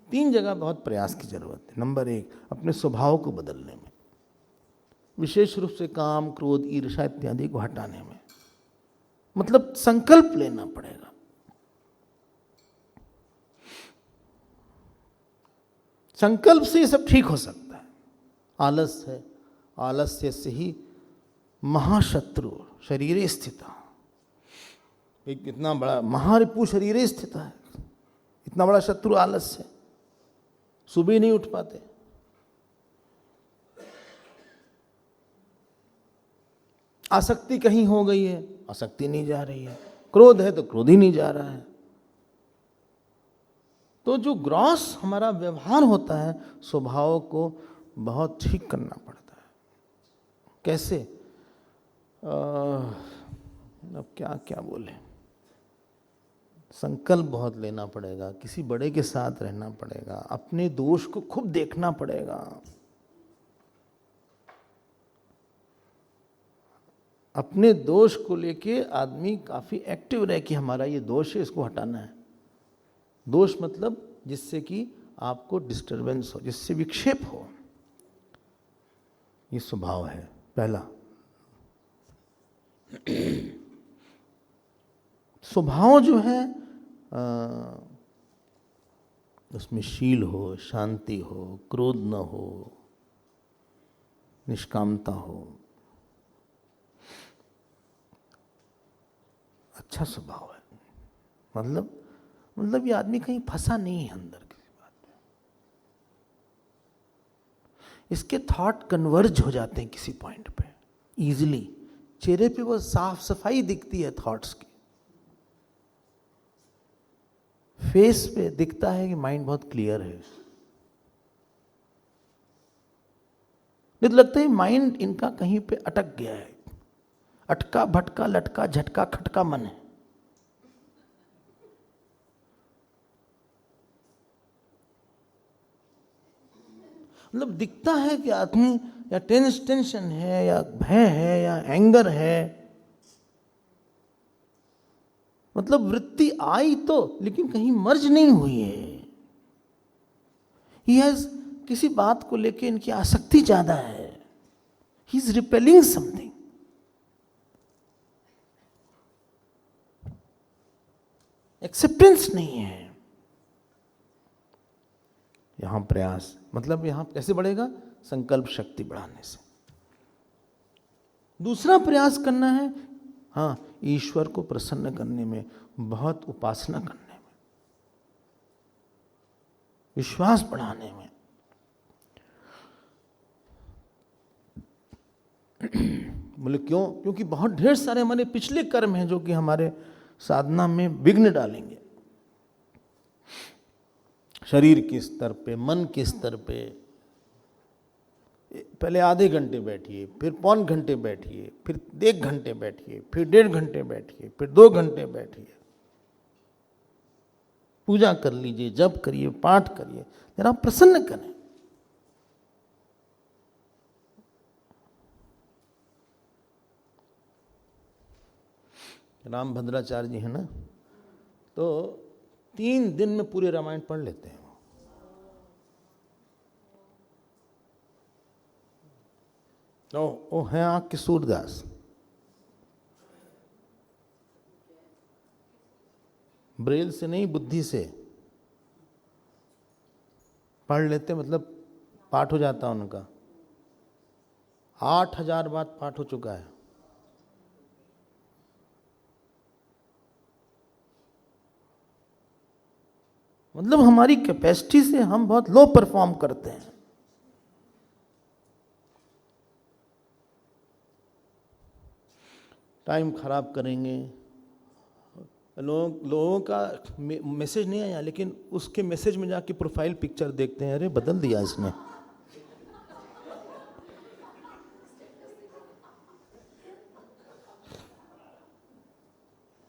3 जगह बहुत प्रयास की जरूरत है। नंबर 1, अपने स्वभाव को बदलने में, विशेष रूप से काम, क्रोध, ईर्ष्या इत्यादि को हटाने में, मतलब संकल्प लेना पड़ेगा। संकल्प से ये सब ठीक हो सकता है। आलस है, आलस्य से ही महाशत्रु शरीरे स्थिता, एक इतना बड़ा महारिपु शरीरे स्थित है, इतना बड़ा शत्रु आलस्य, सुबह नहीं उठ पाते। आसक्ति कहीं हो गई है, आसक्ति नहीं जा रही है। क्रोध है तो क्रोध ही नहीं जा रहा है। तो जो ग्रॉस हमारा व्यवहार होता है, स्वभाव को बहुत ठीक करना पड़ता है। कैसे? अब क्या क्या बोले, संकल्प बहुत लेना पड़ेगा, किसी बड़े के साथ रहना पड़ेगा, अपने दोष को खूब देखना पड़ेगा। अपने दोष को लेके आदमी काफी एक्टिव रहे कि हमारा ये दोष है, इसको हटाना है। दोष मतलब जिससे कि आपको डिस्टरबेंस हो, जिससे विक्षेप हो, ये स्वभाव है पहला। स्वभाव जो है उसमें शील हो, शांति हो, क्रोध न हो, निष्कामता हो, अच्छा स्वभाव है। मतलब ये आदमी कहीं फंसा नहीं है अंदर किसी बात में, इसके थॉट कन्वर्ज हो जाते हैं किसी पॉइंट पे इजीली। चेहरे पे वो साफ सफाई दिखती है थॉट्स की, फेस पे दिखता है कि माइंड बहुत क्लियर है। नहीं तो लगता है माइंड इनका कहीं पे अटक गया है, अटका भटका लटका झटका खटका मन है। मतलब दिखता है कि आदमी या टेंशन है, या भय है, या एंगर है, मतलब वृत्ति आई तो, लेकिन कहीं मर्ज नहीं हुई है। ही हैज किसी बात को लेके इनकी आसक्ति ज्यादा है। He is repelling something. Acceptance नहीं है। यहां प्रयास, मतलब यहां कैसे बढ़ेगा? संकल्प शक्ति बढ़ाने से। दूसरा प्रयास करना है, हाँ, ईश्वर को प्रसन्न करने में, बहुत उपासना करने में, विश्वास बढ़ाने में। बोले क्यों? क्योंकि बहुत ढेर सारे हमारे पिछले कर्म हैं जो कि हमारे साधना में विघ्न डालेंगे। शरीर के स्तर पे, मन के स्तर पे। पहले आधे घंटे बैठिए, फिर पौन घंटे बैठिए, फिर 1 घंटे बैठिए, फिर 1.5 घंटे बैठिए, फिर 2 घंटे बैठिए। पूजा कर लीजिए, जप करिए, पाठ करिए, जरा प्रसन्न करें। रामभद्राचार्य जी है ना, तो 3 दिन में पूरे रामायण पढ़ लेते हैं। वो है आंख के सूरदास। ब्रेल से नहीं, बुद्धि से पढ़ लेते, मतलब पाठ हो जाता उनका। 8000 बार पाठ हो चुका है। मतलब हमारी कैपेसिटी से हम बहुत लो परफॉर्म करते हैं। टाइम खराब करेंगे। लोगों का मैसेज नहीं आया, लेकिन उसके मैसेज में जाके प्रोफाइल पिक्चर देखते हैं, अरे बदल दिया इसने।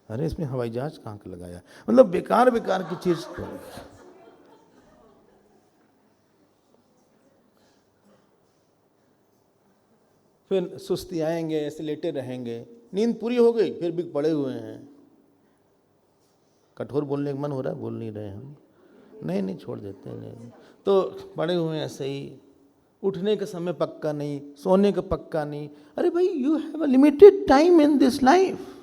अरे इसमें हवाई जहाज कहाँ का लगाया। मतलब बेकार बेकार की चीज। फिर सुस्ती आएंगे, ऐसे लेटे रहेंगे। नींद पूरी हो गई, फिर भी पड़े हुए हैं। कठोर बोलने का मन हो रहा है, बोल नहीं रहे हम, नहीं छोड़ देते हैं। तो पड़े हुए हैं ऐसे ही। उठने का समय पक्का नहीं, सोने का पक्का नहीं। अरे भाई, you have a limited time in this life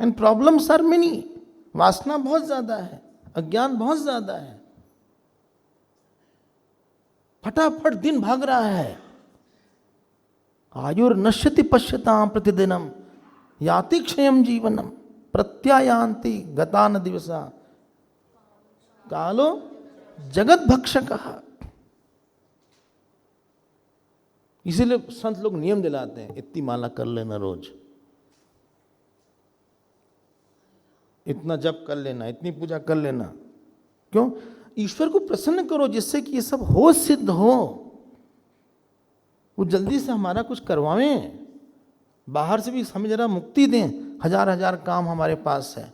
and problems are many. वासना बहुत ज्यादा है, अज्ञान बहुत ज्यादा है। फटाफट दिन भाग रहा है। आयुर्नश्यति पश्यतां प्रतिदिनम याति क्षयम जीवनम प्रत्यायान्ति गतान दिवसा कालो जगत भक्षकः। इसीलिए संत लोग नियम दिलाते हैं, इतनी माला कर लेना रोज, इतना जप कर लेना, इतनी पूजा कर लेना। क्यों? ईश्वर को प्रसन्न करो, जिससे कि ये सब हो, सिद्ध हो। वो जल्दी से हमारा कुछ करवावें, बाहर से भी हमें जरा मुक्ति दें। 1000 काम हमारे पास है,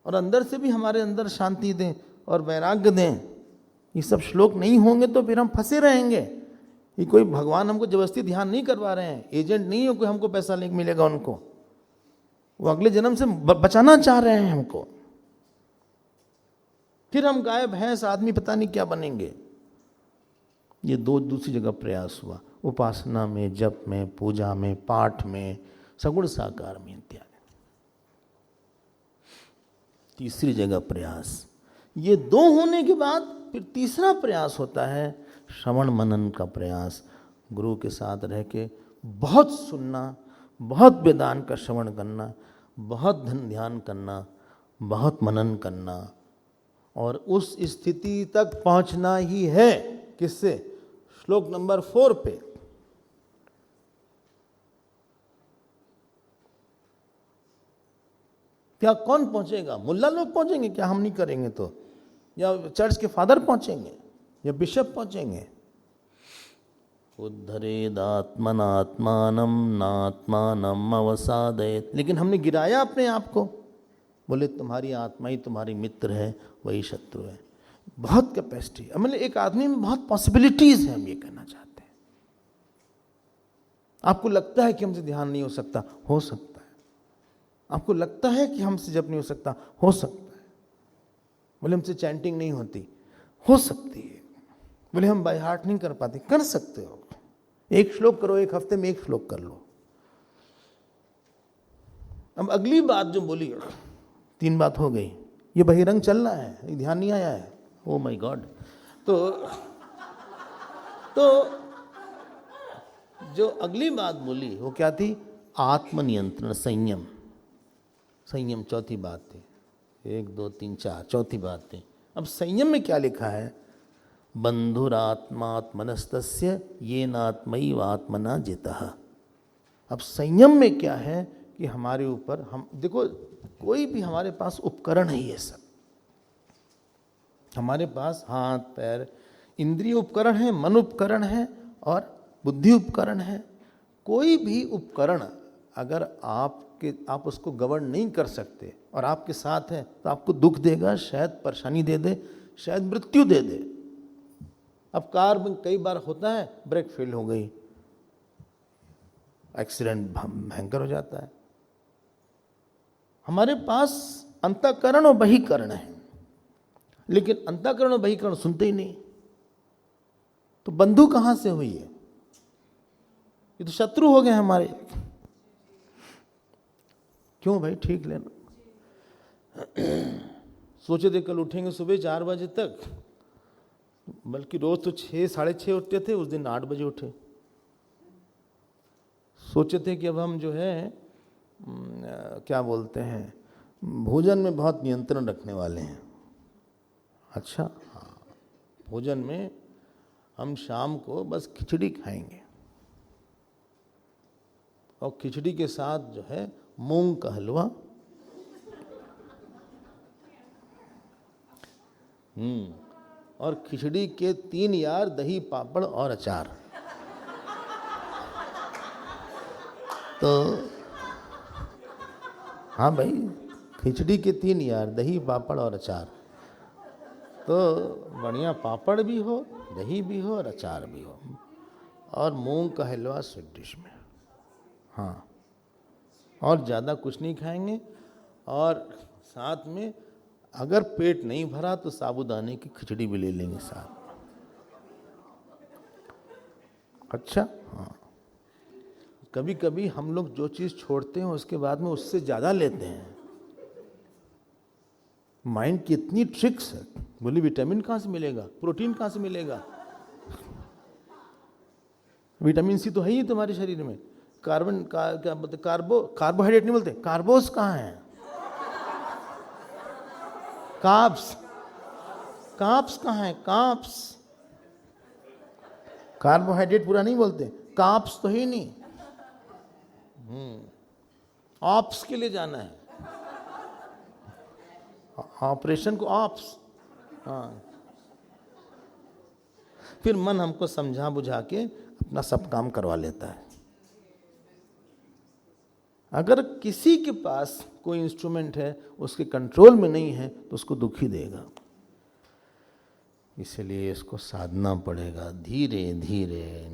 और अंदर से भी हमारे अंदर शांति दें और वैराग्य दें। ये सब श्लोक नहीं होंगे तो फिर हम फंसे रहेंगे। ये कोई भगवान हमको जबरदस्ती ध्यान नहीं करवा रहे हैं, एजेंट नहीं हो कोई हमको पैसा लेके मिलेगा उनको। वो अगले जन्म से बचाना चाह रहे हैं हमको। फिर हम गाय भैंस आदमी पता नहीं क्या बनेंगे। ये दूसरी जगह प्रयास हुआ, उपासना में, जप में, पूजा में, पाठ में, सगुण साकार में इत्यादि। तीसरी जगह प्रयास। ये 2 होने के बाद फिर तीसरा प्रयास होता है श्रवण मनन का प्रयास। गुरु के साथ रह के बहुत सुनना, बहुत वेदांत का श्रवण करना, बहुत ध्यान करना, बहुत मनन करना, और उस स्थिति तक पहुंचना ही है। किससे? श्लोक नंबर 4 पे। क्या कौन पहुंचेगा? मुल्ला लोग पहुंचेंगे क्या? हम नहीं करेंगे तो? या चर्च के फादर पहुंचेंगे, या बिशप पहुंचेंगे? उद्धरेदात्मनात्मानं नात्मानं अवसादयेत्। लेकिन हमने गिराया अपने आप को। बोले तुम्हारी आत्मा ही तुम्हारी मित्र है, वही शत्रु है। बहुत कैपेसिटी, मतलब एक आदमी में बहुत पॉसिबिलिटीज है, हम ये कहना चाहते हैं। आपको लगता है कि हमसे ध्यान नहीं हो सकता, हो सकता है। आपको लगता है कि हमसे जप नहीं हो सकता है। बोले हमसे चैंटिंग नहीं होती, हो सकती है। बोले हम बाय हार्ट नहीं कर पाते, कर सकते हो। एक श्लोक करो, एक हफ्ते में एक श्लोक कर लो। अब अगली बात जो बोली, 3 बात हो गई, ये बहिरंग चलना है, ध्यान नहीं आया है। Oh my God. तो जो अगली बात बोली वो क्या थी? आत्मनियंत्रण, संयम। संयम चौथी बात थी। 1 2 3 4 चौथी बात थी। अब संयम में क्या लिखा है? बंधुरात्मात्मनस्तस्य येनात्मैव आत्मना जितः। अब संयम में क्या है कि हमारे ऊपर, हम देखो, कोई भी हमारे पास उपकरण है, ये सब हमारे पास हाथ पैर इंद्रिय उपकरण है, मन उपकरण है और बुद्धि उपकरण है। कोई भी उपकरण अगर आप उसको गवर्न नहीं कर सकते और आपके साथ है तो आपको दुख देगा, शायद परेशानी दे दे, शायद मृत्यु दे दे। अब कार में कई बार होता है, ब्रेक फेल हो गई, एक्सीडेंट भयंकर हो जाता है। हमारे पास अंतःकरण और बहिकरण है, लेकिन अंतःकरण और बहिकरण सुनते ही नहीं। तो बंधु कहां से हुई है? ये तो शत्रु हो गए हमारे। क्यों भाई? ठीक लेना। सोचे थे कल उठेंगे सुबह 4 बजे तक, बल्कि रोज तो 6 साढ़े 6 उठते थे, उस दिन 8 बजे उठे। सोचे थे कि अब हम जो है क्या बोलते हैं, भोजन में बहुत नियंत्रण रखने वाले हैं। अच्छा, हाँ, भोजन में हम शाम को बस खिचड़ी खाएंगे और खिचड़ी के साथ जो है मूंग का हलवा, और खिचड़ी के 3 यार दही पापड़ और अचार। तो हाँ भाई, खिचड़ी के 3 यार दही पापड़ और अचार, तो बढ़िया पापड़ भी हो, दही भी हो और अचार भी हो, और मूंग का हलवा स्वीट डिश में। हाँ, और ज़्यादा कुछ नहीं खाएंगे। और साथ में अगर पेट नहीं भरा तो साबूदाने की खिचड़ी भी ले लेंगे साथ में। अच्छा, हाँ, कभी कभी हम लोग जो चीज़ छोड़ते हैं उसके बाद में उससे ज़्यादा लेते हैं। माइंड की इतनी ट्रिक्स है। बोली विटामिन कहाँ से मिलेगा, प्रोटीन कहाँ से मिलेगा? विटामिन सी तो है ही तुम्हारे शरीर में। कार्बन का क्या बोलते, कार्बोहाइड्रेट नहीं बोलते, कार्बोस कहाँ है? कार्ब्स कहाँ है? कार्ब्स, कार्बोहाइड्रेट पूरा नहीं बोलते, कार्ब्स तो ही नहीं। ऑप्स के लिए जाना है, ऑपरेशन को ऑप्स। हाँ, फिर मन हमको समझा बुझा के अपना सब काम करवा लेता है। अगर किसी के पास कोई इंस्ट्रूमेंट है उसके कंट्रोल में नहीं है तो उसको दुखी देगा। इसलिए इसको साधना पड़ेगा धीरे धीरे।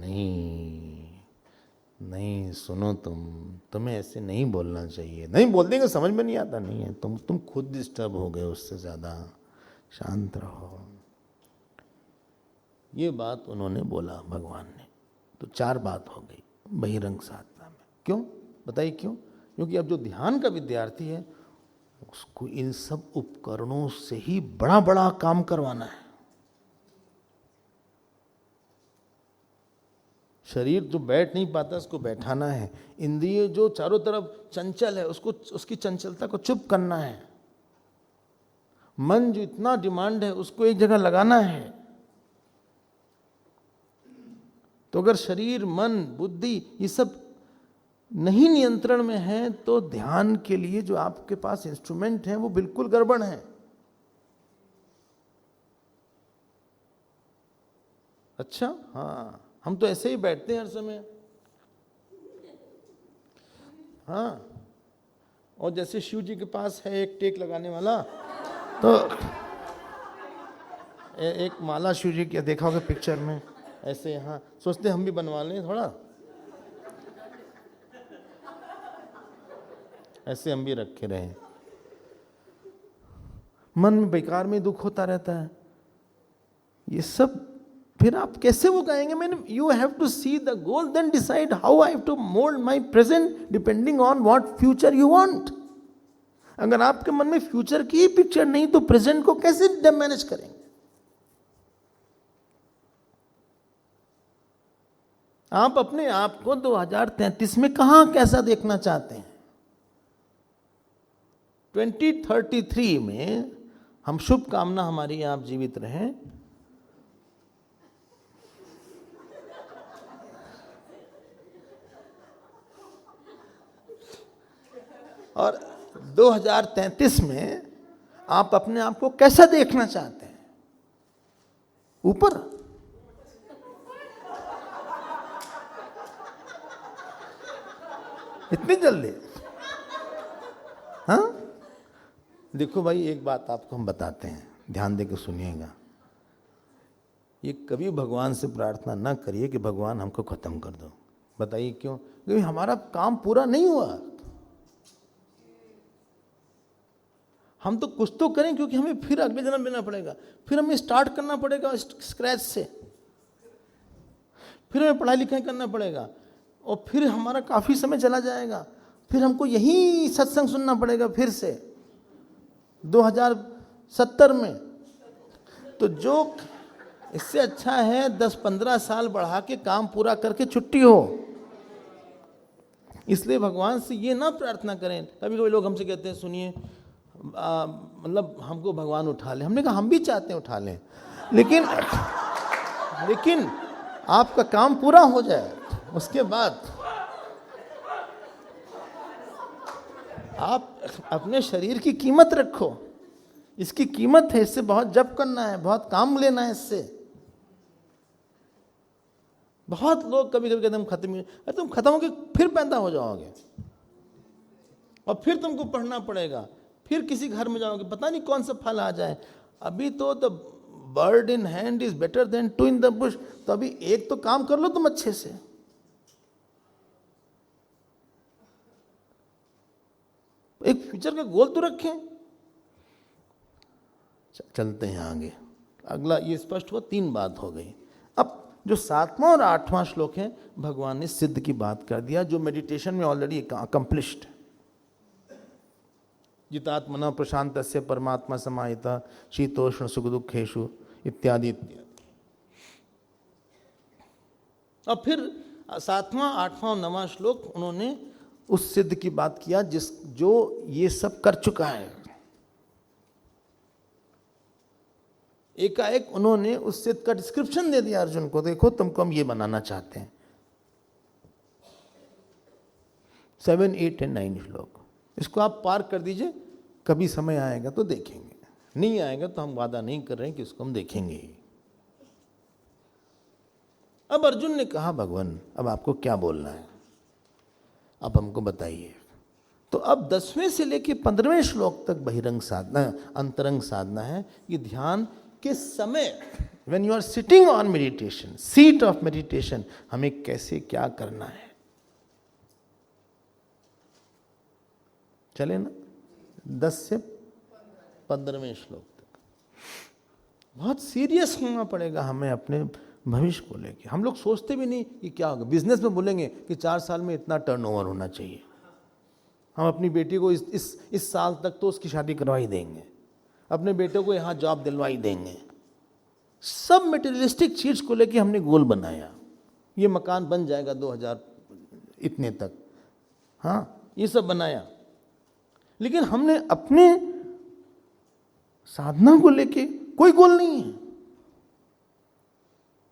नहीं सुनो, तुम्हें ऐसे नहीं बोलना चाहिए। नहीं बोल देंगे, समझ में नहीं आता, नहीं है, तुम खुद डिस्टर्ब हो गए उससे ज़्यादा, शांत रहो। ये बात उन्होंने बोला भगवान ने। तो 4 बात हो गई बहिरंग साधना में। क्यों बताइए क्यों? क्योंकि अब जो ध्यान का विद्यार्थी है उसको इन सब उपकरणों से ही बड़ा बड़ा काम करवाना है। शरीर जो बैठ नहीं पाता उसको बैठाना है। इंद्रिय जो चारों तरफ चंचल है उसको, उसकी चंचलता को चुप करना है। मन जो इतना डिमांड है उसको एक जगह लगाना है। तो अगर शरीर मन बुद्धि ये सब नहीं नियंत्रण में है तो ध्यान के लिए जो आपके पास इंस्ट्रूमेंट है वो बिल्कुल गड़बड़ है। अच्छा, हाँ, हम तो ऐसे ही बैठते हैं हर समय। हाँ, और जैसे शिव जी के पास है एक टेक लगाने वाला, तो एक माला शिव जी की देखा होगा पिक्चर में, ऐसे यहाँ सोचते हम भी बनवा लें थोड़ा। ऐसे हम भी रखे रहे। मन में बेकार में दुख होता रहता है, ये सब फिर आप कैसे वो गाएंगे? मैंने you have to see the goal then decide how I have to mould my present depending on what future you want. अगर आपके मन में फ्यूचर की पिक्चर नहीं तो प्रेजेंट को कैसे मैनेज करेंगे? आप अपने आप को 2033 में कहां कैसा देखना चाहते हैं? 2033 में हम शुभकामना हमारी आप जीवित रहें, और 2033 में आप अपने आप को कैसा देखना चाहते हैं? ऊपर? इतनी जल्दी? हाँ, देखो भाई, एक बात आपको हम बताते हैं, ध्यान देकर सुनिएगा। ये कभी भगवान से प्रार्थना ना करिए कि भगवान हमको खत्म कर दो। बताइए क्यों? क्योंकि हमारा काम पूरा नहीं हुआ। हम तो कुछ तो करें, क्योंकि हमें फिर अगले जन्म लेना पड़ेगा, फिर हमें स्टार्ट करना पड़ेगा स्क्रैच से, फिर हमें पढ़ाई लिखाई करना पड़ेगा, और फिर हमारा काफ़ी समय चला जाएगा, फिर हमको यही सत्संग सुनना पड़ेगा फिर से 2070 में। तो जो इससे अच्छा है 10-15 साल बढ़ा के काम पूरा करके छुट्टी हो। इसलिए भगवान से ये ना प्रार्थना करें। कभी कभी लोग हमसे कहते हैं, सुनिए मतलब हमको भगवान उठा ले। हमने कहा हम भी चाहते हैं उठा लें, लेकिन आपका काम पूरा हो जाए, उसके बाद आप अपने शरीर की कीमत रखो। इसकी कीमत है, इससे बहुत जप करना है, बहुत काम लेना है इससे। बहुत लोग कभी कभी कहते हैं हम खत्म, अरे तुम खत्म होगे फिर पैदा हो जाओगे, और फिर तुमको पढ़ना पड़ेगा, फिर किसी घर में जाओगे, पता नहीं कौन सा फल आ जाए। अभी तो the bird in hand is better than two in the bush. तो अभी एक तो काम कर लो तुम अच्छे से। एक फ्यूचर का गोल तो रखें। चलते हैं आगे। अगला ये स्पष्ट हुआ, 3 बात हो गई। अब जो 7वां और 8वां श्लोक है, भगवान ने सिद्ध की बात कर दिया, जो मेडिटेशन में ऑलरेडी अकम्प्लिश्ड है। जितात्मना प्रशांतस्य परमात्मा समाहिता शीतोष्ण सुख दुखेषु इत्यादि इत्यादि। और फिर 7वां, 8वां और 9वां श्लोक उन्होंने उस सिद्ध की बात किया जो ये सब कर चुका है। एकाएक उन्होंने उस सिद्ध का डिस्क्रिप्शन दे दिया अर्जुन को, देखो तुमको हम ये बनाना चाहते हैं। 7, 8 और 9 श्लोक, इसको आप पार कर दीजिए। कभी समय आएगा तो देखेंगे, नहीं आएगा तो हम वादा नहीं कर रहे हैं कि उसको हम देखेंगे ही। अब अर्जुन ने कहा, भगवान अब आपको क्या बोलना है, अब हमको बताइए। तो अब 10वें से लेकर 15वें श्लोक तक बहिरंग साधना, अंतरंग साधना है। ये ध्यान के समय, when you are sitting on meditation, seat of meditation, हमें कैसे क्या करना है। चले ना 10 से 15वें श्लोक तक। बहुत सीरियस होना पड़ेगा हमें अपने भविष्य को लेके। हम लोग सोचते भी नहीं कि क्या होगा। बिजनेस में बोलेंगे कि 4 साल में इतना टर्नओवर होना चाहिए, हम अपनी बेटी को इस साल तक तो उसकी शादी करवा ही देंगे, अपने बेटे को यहाँ जॉब दिलवा ही देंगे। सब मटेरियलिस्टिक चीज को लेके हमने गोल बनाया। ये मकान बन जाएगा 2000 इतने तक, हाँ ये सब बनाया। लेकिन हमने अपने साधना को लेके कोई गोल नहीं है।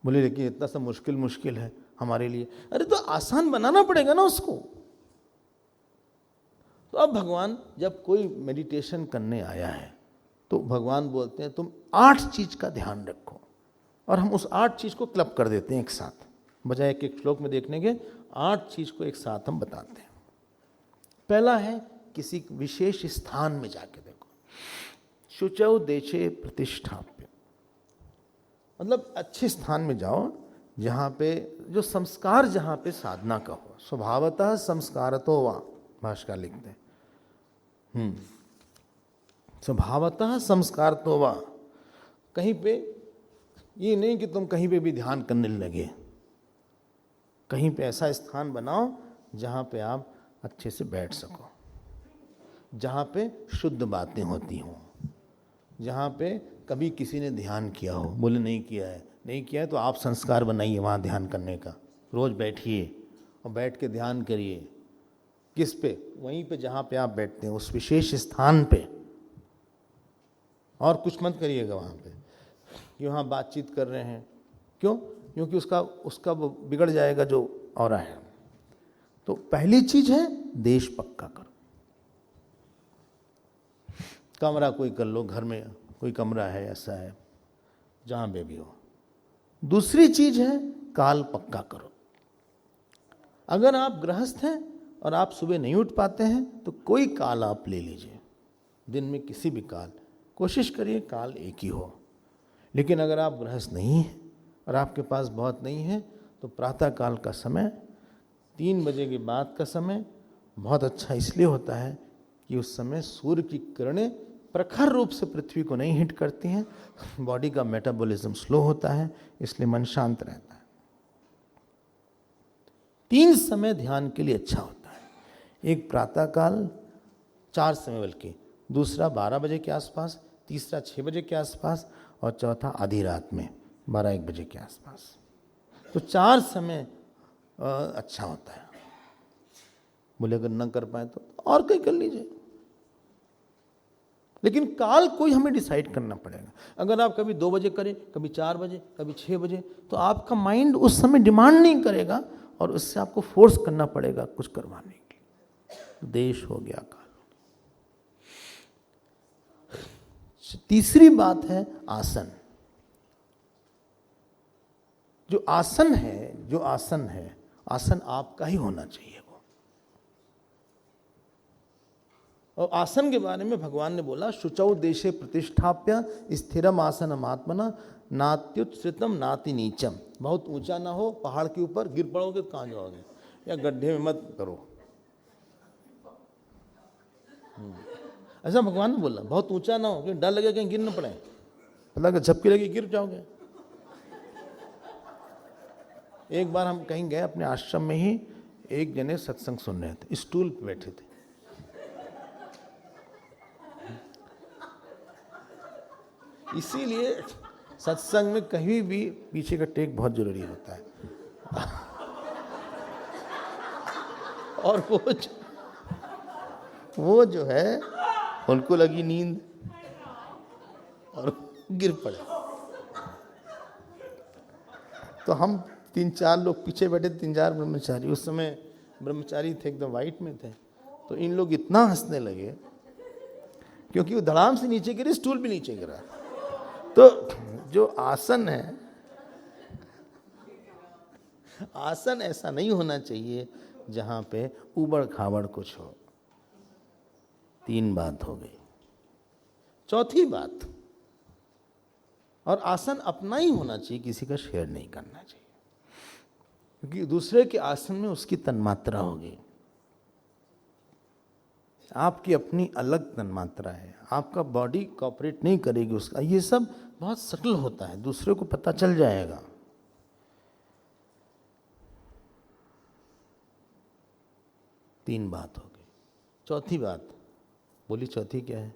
बोले लेकिन इतना सा मुश्किल है हमारे लिए। अरे तो आसान बनाना पड़ेगा ना उसको। तो अब भगवान जब कोई मेडिटेशन करने आया है तो भगवान बोलते हैं तुम 8 चीज का ध्यान रखो, और हम उस 8 चीज को क्लब कर देते हैं एक साथ, बजाय एक श्लोक में देखने के 8 चीज को एक साथ हम बताते हैं। पहला है किसी विशेष स्थान में जाके देखो, शुचौ देशे प्रतिष्ठाप्य, मतलब अच्छे स्थान में जाओ जहाँ पे जो संस्कार, जहाँ पे साधना का हो। स्वभावतः संस्कारतो वा, भाष्यकार लिखते हैं, स्वभावतः संस्कार तो वा, कहीं पे ये नहीं कि तुम कहीं पे भी ध्यान करने लगे, कहीं पे ऐसा स्थान बनाओ जहाँ पे आप अच्छे से बैठ सको, जहाँ पे शुद्ध बातें होती हों, जहाँ पे कभी किसी ने ध्यान किया हो। बोले नहीं किया है, नहीं किया है तो आप संस्कार बनाइए वहाँ ध्यान करने का। रोज़ बैठिए और बैठ के ध्यान करिए। किस पे? वहीं पे जहाँ पे आप बैठते हैं, उस विशेष स्थान पे। और कुछ मत करिएगा वहाँ पे कि वहाँ बातचीत कर रहे हैं। क्यों? क्योंकि उसका वो बिगड़ जाएगा जो ऑरा है। तो पहली चीज है देश पक्का करो। कमरा कोई कर लो, घर में कोई कमरा है ऐसा है जहाँ पे भी हो। दूसरी चीज है काल पक्का करो। अगर आप गृहस्थ हैं और आप सुबह नहीं उठ पाते हैं तो कोई काल आप ले लीजिए, दिन में किसी भी काल, कोशिश करिए काल एक ही हो। लेकिन अगर आप गृहस्थ नहीं हैं और आपके पास बहुत नहीं है तो प्रातः काल का समय, 3 बजे के बाद का समय बहुत अच्छा इसलिए होता है कि उस समय सूर्य की किरणें प्रखर रूप से पृथ्वी को नहीं हिट करती हैं, बॉडी का मेटाबॉलिज्म स्लो होता है, इसलिए मन शांत रहता है। 3 समय ध्यान के लिए अच्छा होता है। एक प्रातः काल, 4 समय बल्कि, दूसरा 12 बजे के आसपास, तीसरा 6 बजे के आसपास और चौथा आधी रात में 12-1 बजे के आसपास। तो 4 समय अच्छा होता है। बोले अगर न कर पाए तो और कहीं कर लीजिए, लेकिन काल कोई हमें डिसाइड करना पड़ेगा। अगर आप कभी 2 बजे करें, कभी 4 बजे, कभी 6 बजे, तो आपका माइंड उस समय डिमांड नहीं करेगा और उससे आपको फोर्स करना पड़ेगा कुछ करवाने के लिए। देश हो गया, काल। तीसरी बात है आसन। जो आसन है, आसन आपका ही होना चाहिए वो। और आसन के बारे में भगवान ने बोला, शुचौ देशे प्रतिष्ठाप्य स्थिरम आसनम आत्मना नात्युत्सृतम नाति नीचम। बहुत ऊंचा ना हो, पहाड़ के ऊपर गिर पड़ोगे तो कहाँ जाओगे, या गड्ढे में मत करो। ऐसा भगवान ने बोला, बहुत ऊंचा ना हो, क्योंकि डर लगे कहीं गिर न पड़े, पता झपकी लगी गिर जाओगे। एक बार हम कहीं गए, अपने आश्रम में ही एक जने सत्संग सुन रहे थे, स्टूल पे बैठे थे। इसीलिए सत्संग में कहीं भी पीछे का टेक बहुत जरूरी होता है। और वो जो है उनको लगी नींद और गिर पड़े। तो हम 3-4 लोग पीछे बैठे, 3-4 ब्रह्मचारी, उस समय ब्रह्मचारी थे, एकदम वाइट में थे। तो इन लोग इतना हंसने लगे क्योंकि वो धड़ाम से नीचे गिरे, स्टूल भी नीचे गिरा। तो जो आसन है, आसन ऐसा नहीं होना चाहिए जहां पे उबड़ खाबड़ कुछ हो। 3 बात हो गई। चौथी बात, और आसन अपना ही होना चाहिए, किसी का शेयर नहीं करना चाहिए, क्योंकि दूसरे के आसन में उसकी तन्मात्रा होगी। आपकी अपनी अलग तन्मात्रा है, आपका बॉडी कॉपरेट नहीं करेगी उसका। ये सब बहुत सटल होता है, दूसरे को पता चल जाएगा। तीन बात हो गई। चौथी बात बोली, चौथी क्या है?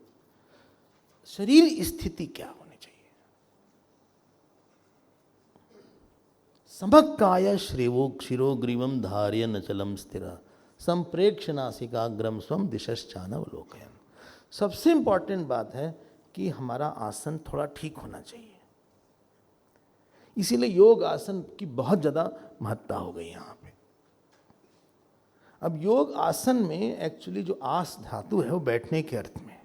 शरीर स्थिति क्या होनी चाहिए? समकाय शिरोग्रीवम धार्यन अचलम स्थिरा संप्रेक्ष नासिकाग्रम स्वम दिशश्चानवलोकयन्। सबसे इंपॉर्टेंट बात है कि हमारा आसन थोड़ा ठीक होना चाहिए। इसीलिए योग आसन की बहुत ज़्यादा महत्ता हो गई यहाँ पे। अब योग आसन में एक्चुअली जो आस धातु है वो बैठने के अर्थ में,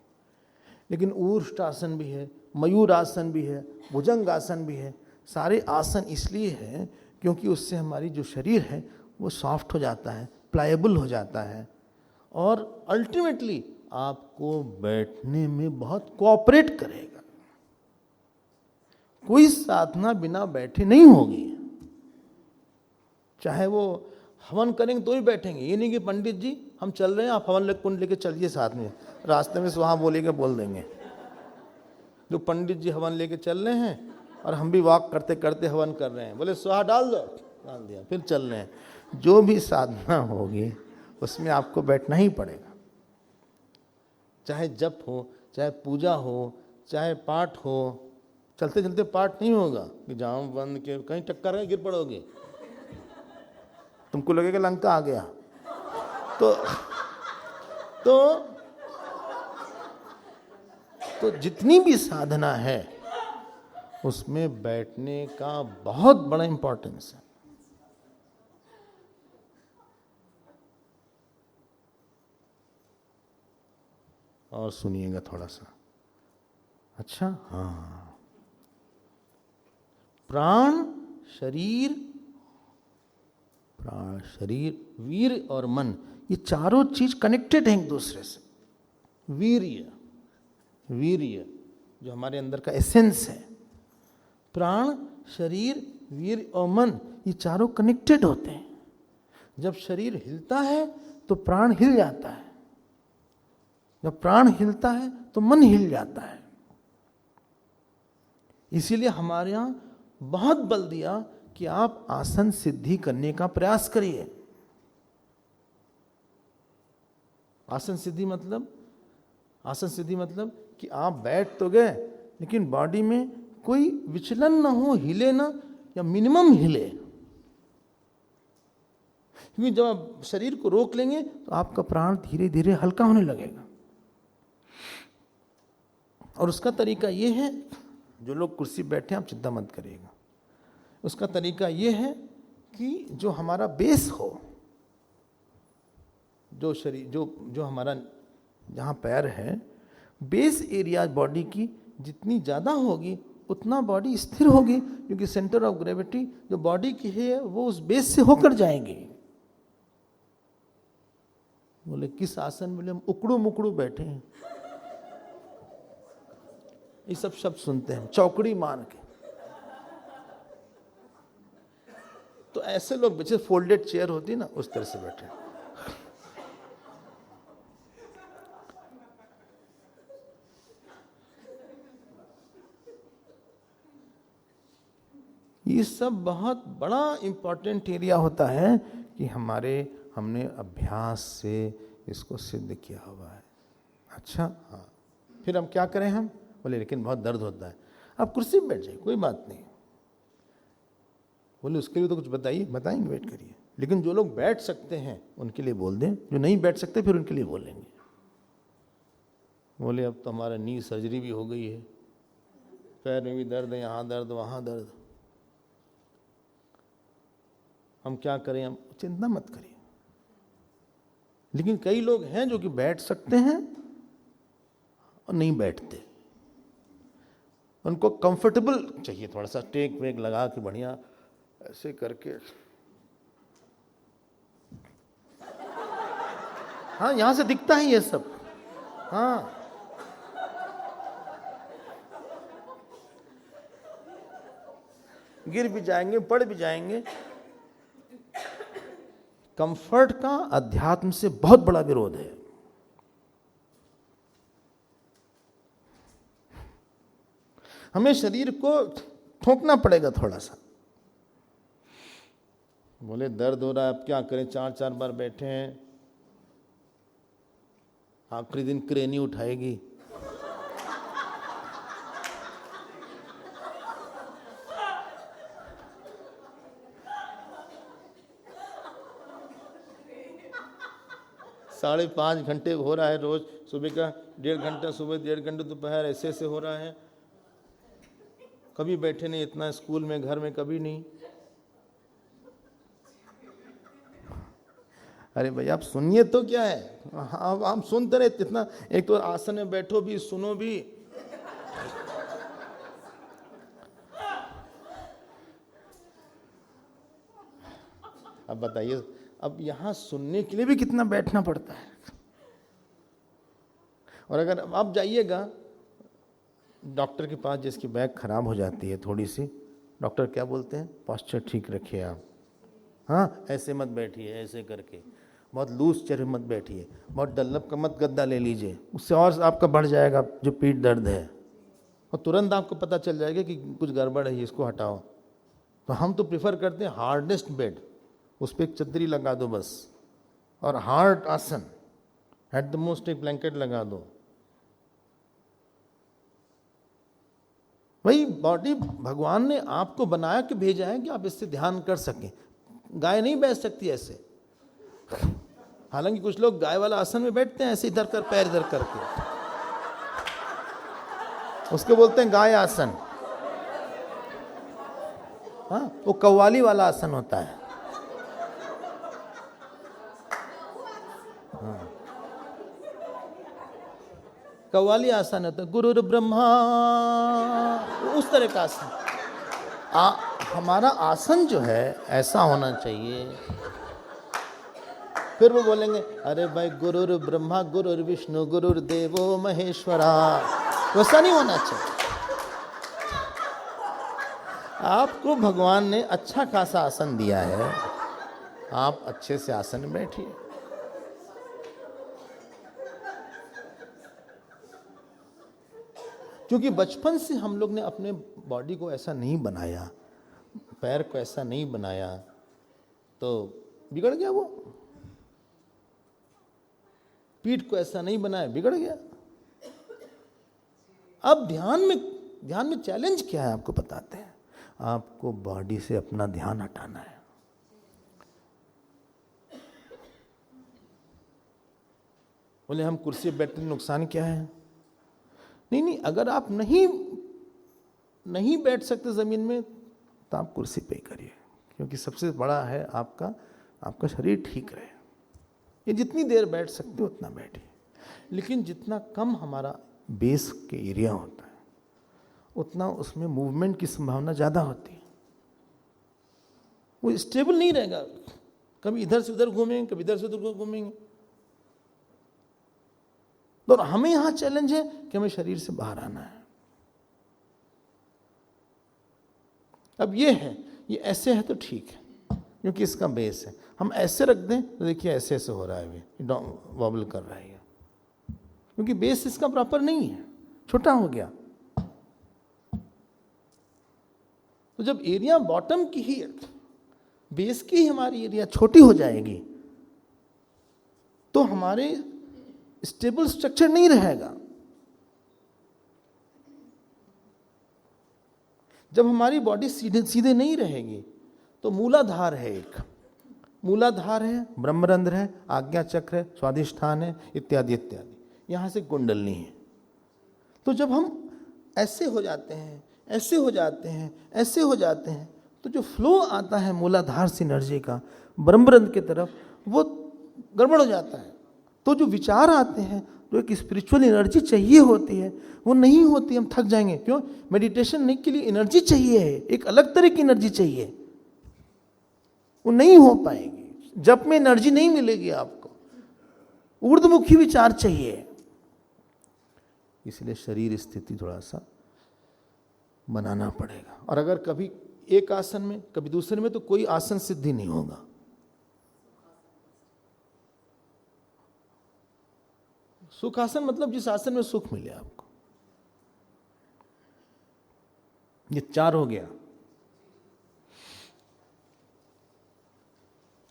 लेकिन ऊर्ष्ट आसन भी है, मयूर आसन भी है, भुजंग आसन भी है। सारे आसन इसलिए है क्योंकि उससे हमारी जो शरीर है वो सॉफ्ट हो जाता है, प्लायबल हो जाता है, और अल्टीमेटली आपको बैठने में बहुत कोऑपरेट करेगा। कोई साधना बिना बैठे नहीं होगी, चाहे वो हवन करेंगे तो ही बैठेंगे, ये नहीं कि पंडित जी हम चल रहे हैं आप हवन कुंड लेके चलिए साथ में, रास्ते में सुहा बोलेंगे बोल देंगे। जो पंडित जी हवन लेके चल रहे हैं और हम भी वॉक करते करते हवन कर रहे हैं, बोले सुहा डाल दो, डाल दिया, फिर चल रहे हैं। जो भी साधना होगी उसमें आपको बैठना ही पड़ेगा, चाहे जप हो, चाहे पूजा हो, चाहे पाठ हो। चलते चलते पाठ नहीं होगा कि जाम बंद के कहीं टक्कर है गिर पड़ोगे, तुमको लगेगा लंका आ गया। तो जितनी भी साधना है उसमें बैठने का बहुत बड़ा इंपॉर्टेंस है। और सुनिएगा थोड़ा सा, अच्छा हाँ, प्राण शरीर वीर और मन, ये चारों चीज कनेक्टेड हैं एक दूसरे से। वीर्य जो हमारे अंदर का एसेंस है, प्राण शरीर वीर और मन, ये चारों कनेक्टेड होते हैं। जब शरीर हिलता है तो प्राण हिल जाता है, जब प्राण हिलता है तो मन हिल जाता है। इसीलिए हमारे यहां बहुत बल दिया कि आप आसन सिद्धि करने का प्रयास करिए। आसन सिद्धि मतलब कि आप बैठ तो गए लेकिन बॉडी में कोई विचलन ना हो, हिले ना, या मिनिमम हिले। क्योंकि जब आप शरीर को रोक लेंगे तो आपका प्राण धीरे धीरे हल्का होने लगेगा। और उसका तरीका ये है, जो लोग कुर्सी बैठे हैं आप चिंता मत करिएगा, उसका तरीका ये है कि जो हमारा बेस हो, जो शरीर जो हमारा जहाँ पैर है, बेस एरिया बॉडी की जितनी ज़्यादा होगी उतना बॉडी स्थिर होगी, क्योंकि सेंटर ऑफ ग्रेविटी जो बॉडी की है वो उस बेस से होकर जाएंगे। बोले किस आसन? बोले हम उकड़ू मुकड़ू बैठे हैं, ये सब शब्द सुनते हैं, चौकड़ी मान के। तो ऐसे लोग जैसे फोल्डेड चेयर होती ना उस तरह से बैठे। ये सब बहुत बड़ा इंपॉर्टेंट एरिया होता है कि हमने अभ्यास से इसको सिद्ध किया हुआ है। अच्छा हाँ, फिर हम क्या करें? हम बोले लेकिन बहुत दर्द होता है। आप कुर्सी में बैठ जाइए, कोई बात नहीं। बोले उसके लिए तो कुछ बताइए। बताएंगे, वेट करिए। लेकिन जो लोग बैठ सकते हैं उनके लिए बोल दें, जो नहीं बैठ सकते फिर उनके लिए बोलेंगे। बोले अब तो हमारा नी सर्जरी भी हो गई है, पैर में भी दर्द है, यहाँ दर्द वहाँ दर्द, हम क्या करें? हम चिंता मत करिए। लेकिन कई लोग हैं जो कि बैठ सकते हैं और नहीं बैठते, उनको कंफर्टेबल चाहिए, थोड़ा सा टेक वेक लगा के बढ़िया ऐसे करके। हाँ, यहां से दिखता है ये सब। हाँ, गिर भी जाएंगे, पड़ भी जाएंगे। कंफर्ट का अध्यात्म से बहुत बड़ा विरोध है। हमें शरीर को ठोकना पड़ेगा थोड़ा सा। बोले दर्द हो रहा है, अब क्या करें? 4-4 बार बैठे हैं, आखिरी दिन क्रेन ही उठाएगी। साढ़े 5 घंटे हो रहा है रोज, सुबह का 1.5 घंटा, सुबह 1.5 घंटे, दोपहर, ऐसे हो रहा है। कभी बैठे नहीं इतना, स्कूल में, घर में कभी नहीं। अरे भाई आप सुनिए तो क्या है। हाँ, हम सुनते रहे इतना। एक तो आसन में बैठो भी, सुनो भी। अब बताइए, अब यहां सुनने के लिए भी कितना बैठना पड़ता है। और अगर आप जाइएगा डॉक्टर के पास जिसकी बैक खराब हो जाती है थोड़ी सी, डॉक्टर क्या बोलते हैं? पोस्चर ठीक रखिए आप। हाँ, ऐसे मत बैठिए, ऐसे करके बहुत लूज चेयर मत बैठिए, बहुत डल्लप का मत गद्दा ले लीजिए, उससे और आपका बढ़ जाएगा जो पीठ दर्द है, और तुरंत आपको पता चल जाएगा कि कुछ गड़बड़ है, इसको हटाओ। तो हम तो प्रिफर करते हैं हार्डेस्ट बेड, उस पर एक चद्दरी लगा दो बस, और हार्ड आसन, एट द मोस्ट एक ब्लैंकेट लगा दो। वही बॉडी भगवान ने आपको बना के भेजा है कि आप इससे ध्यान कर सकें। गाय नहीं बैठ सकती ऐसे, हालांकि कुछ लोग गाय वाला आसन में बैठते हैं ऐसे इधर कर पैर इधर करके, उसको बोलते हैं गाय आसन। हाँ, वो कव्वाली वाला आसन होता है। हाँ, कव्वाली आसन होता है, गुरुर ब्रह्मा, उस तरह का आसन। हमारा आसन जो है ऐसा होना चाहिए। फिर वो बोलेंगे अरे भाई गुरुर ब्रह्मा गुरुर विष्णु गुरुर देवो महेश्वरा, वैसा नहीं होना चाहिए। आपको भगवान ने अच्छा खासा आसन दिया है, आप अच्छे से आसन में बैठिए। क्योंकि बचपन से हम लोग ने अपने बॉडी को ऐसा नहीं बनाया, पैर को ऐसा नहीं बनाया, तो बिगड़ गया। वो पीठ को ऐसा नहीं बनाया, बिगड़ गया। अब ध्यान में चैलेंज क्या है आपको बताते हैं। आपको बॉडी से अपना ध्यान हटाना है। बोले हम कुर्सी पर बैठने नुकसान क्या है? नहीं, अगर आप नहीं बैठ सकते जमीन में तो आप कुर्सी पे ही करिए, क्योंकि सबसे बड़ा है आपका शरीर ठीक रहे। ये जितनी देर बैठ सकते हो उतना बैठिए, लेकिन जितना कम हमारा बेस के एरिया होता है उतना उसमें मूवमेंट की संभावना ज़्यादा होती है। वो स्टेबल नहीं रहेगा, कभी इधर से उधर घूमेंगे, कभी इधर से उधर घूमेंगे। तो हमें यहां चैलेंज है कि हमें शरीर से बाहर आना है। अब ये ऐसे है तो ठीक है, क्योंकि इसका बेस है। हम ऐसे रख दें तो देखिए ऐसे हो रहा है, वॉबल कर रहा है, क्योंकि बेस इसका प्रॉपर नहीं है, छोटा हो गया। तो जब एरिया बॉटम की ही, बेस की ही हमारी एरिया छोटी हो जाएगी तो हमारे स्टेबल स्ट्रक्चर नहीं रहेगा। जब हमारी बॉडी सीधे नहीं रहेगी तो मूलाधार है, एक मूलाधार है, ब्रह्मरंध्र है, आज्ञा चक्र है, स्वाधिष्ठान है, इत्यादि इत्यादि, यहां से कुंडलनी है। तो जब हम ऐसे हो जाते हैं, ऐसे हो जाते हैं, ऐसे हो जाते हैं, तो जो फ्लो आता है मूलाधार से एनर्जी का ब्रह्मरंध्र की तरफ, वो गड़बड़ हो जाता है। तो जो विचार आते हैं, जो एक स्पिरिचुअल एनर्जी चाहिए होती है, वो नहीं होती, हम थक जाएंगे। क्यों? मेडिटेशन के लिए एनर्जी चाहिए है, एक अलग तरह की एनर्जी चाहिए, वो नहीं हो पाएगी। जब में एनर्जी नहीं मिलेगी आपको, ऊर्ध्वमुखी विचार चाहिए। इसलिए शरीर स्थिति थोड़ा सा बनाना पड़ेगा। और अगर कभी एक आसन में कभी दूसरे में, तो कोई आसन सिद्धि नहीं होगा। सुखासन मतलब जिस आसन में सुख मिले आपको। ये 4 हो गया।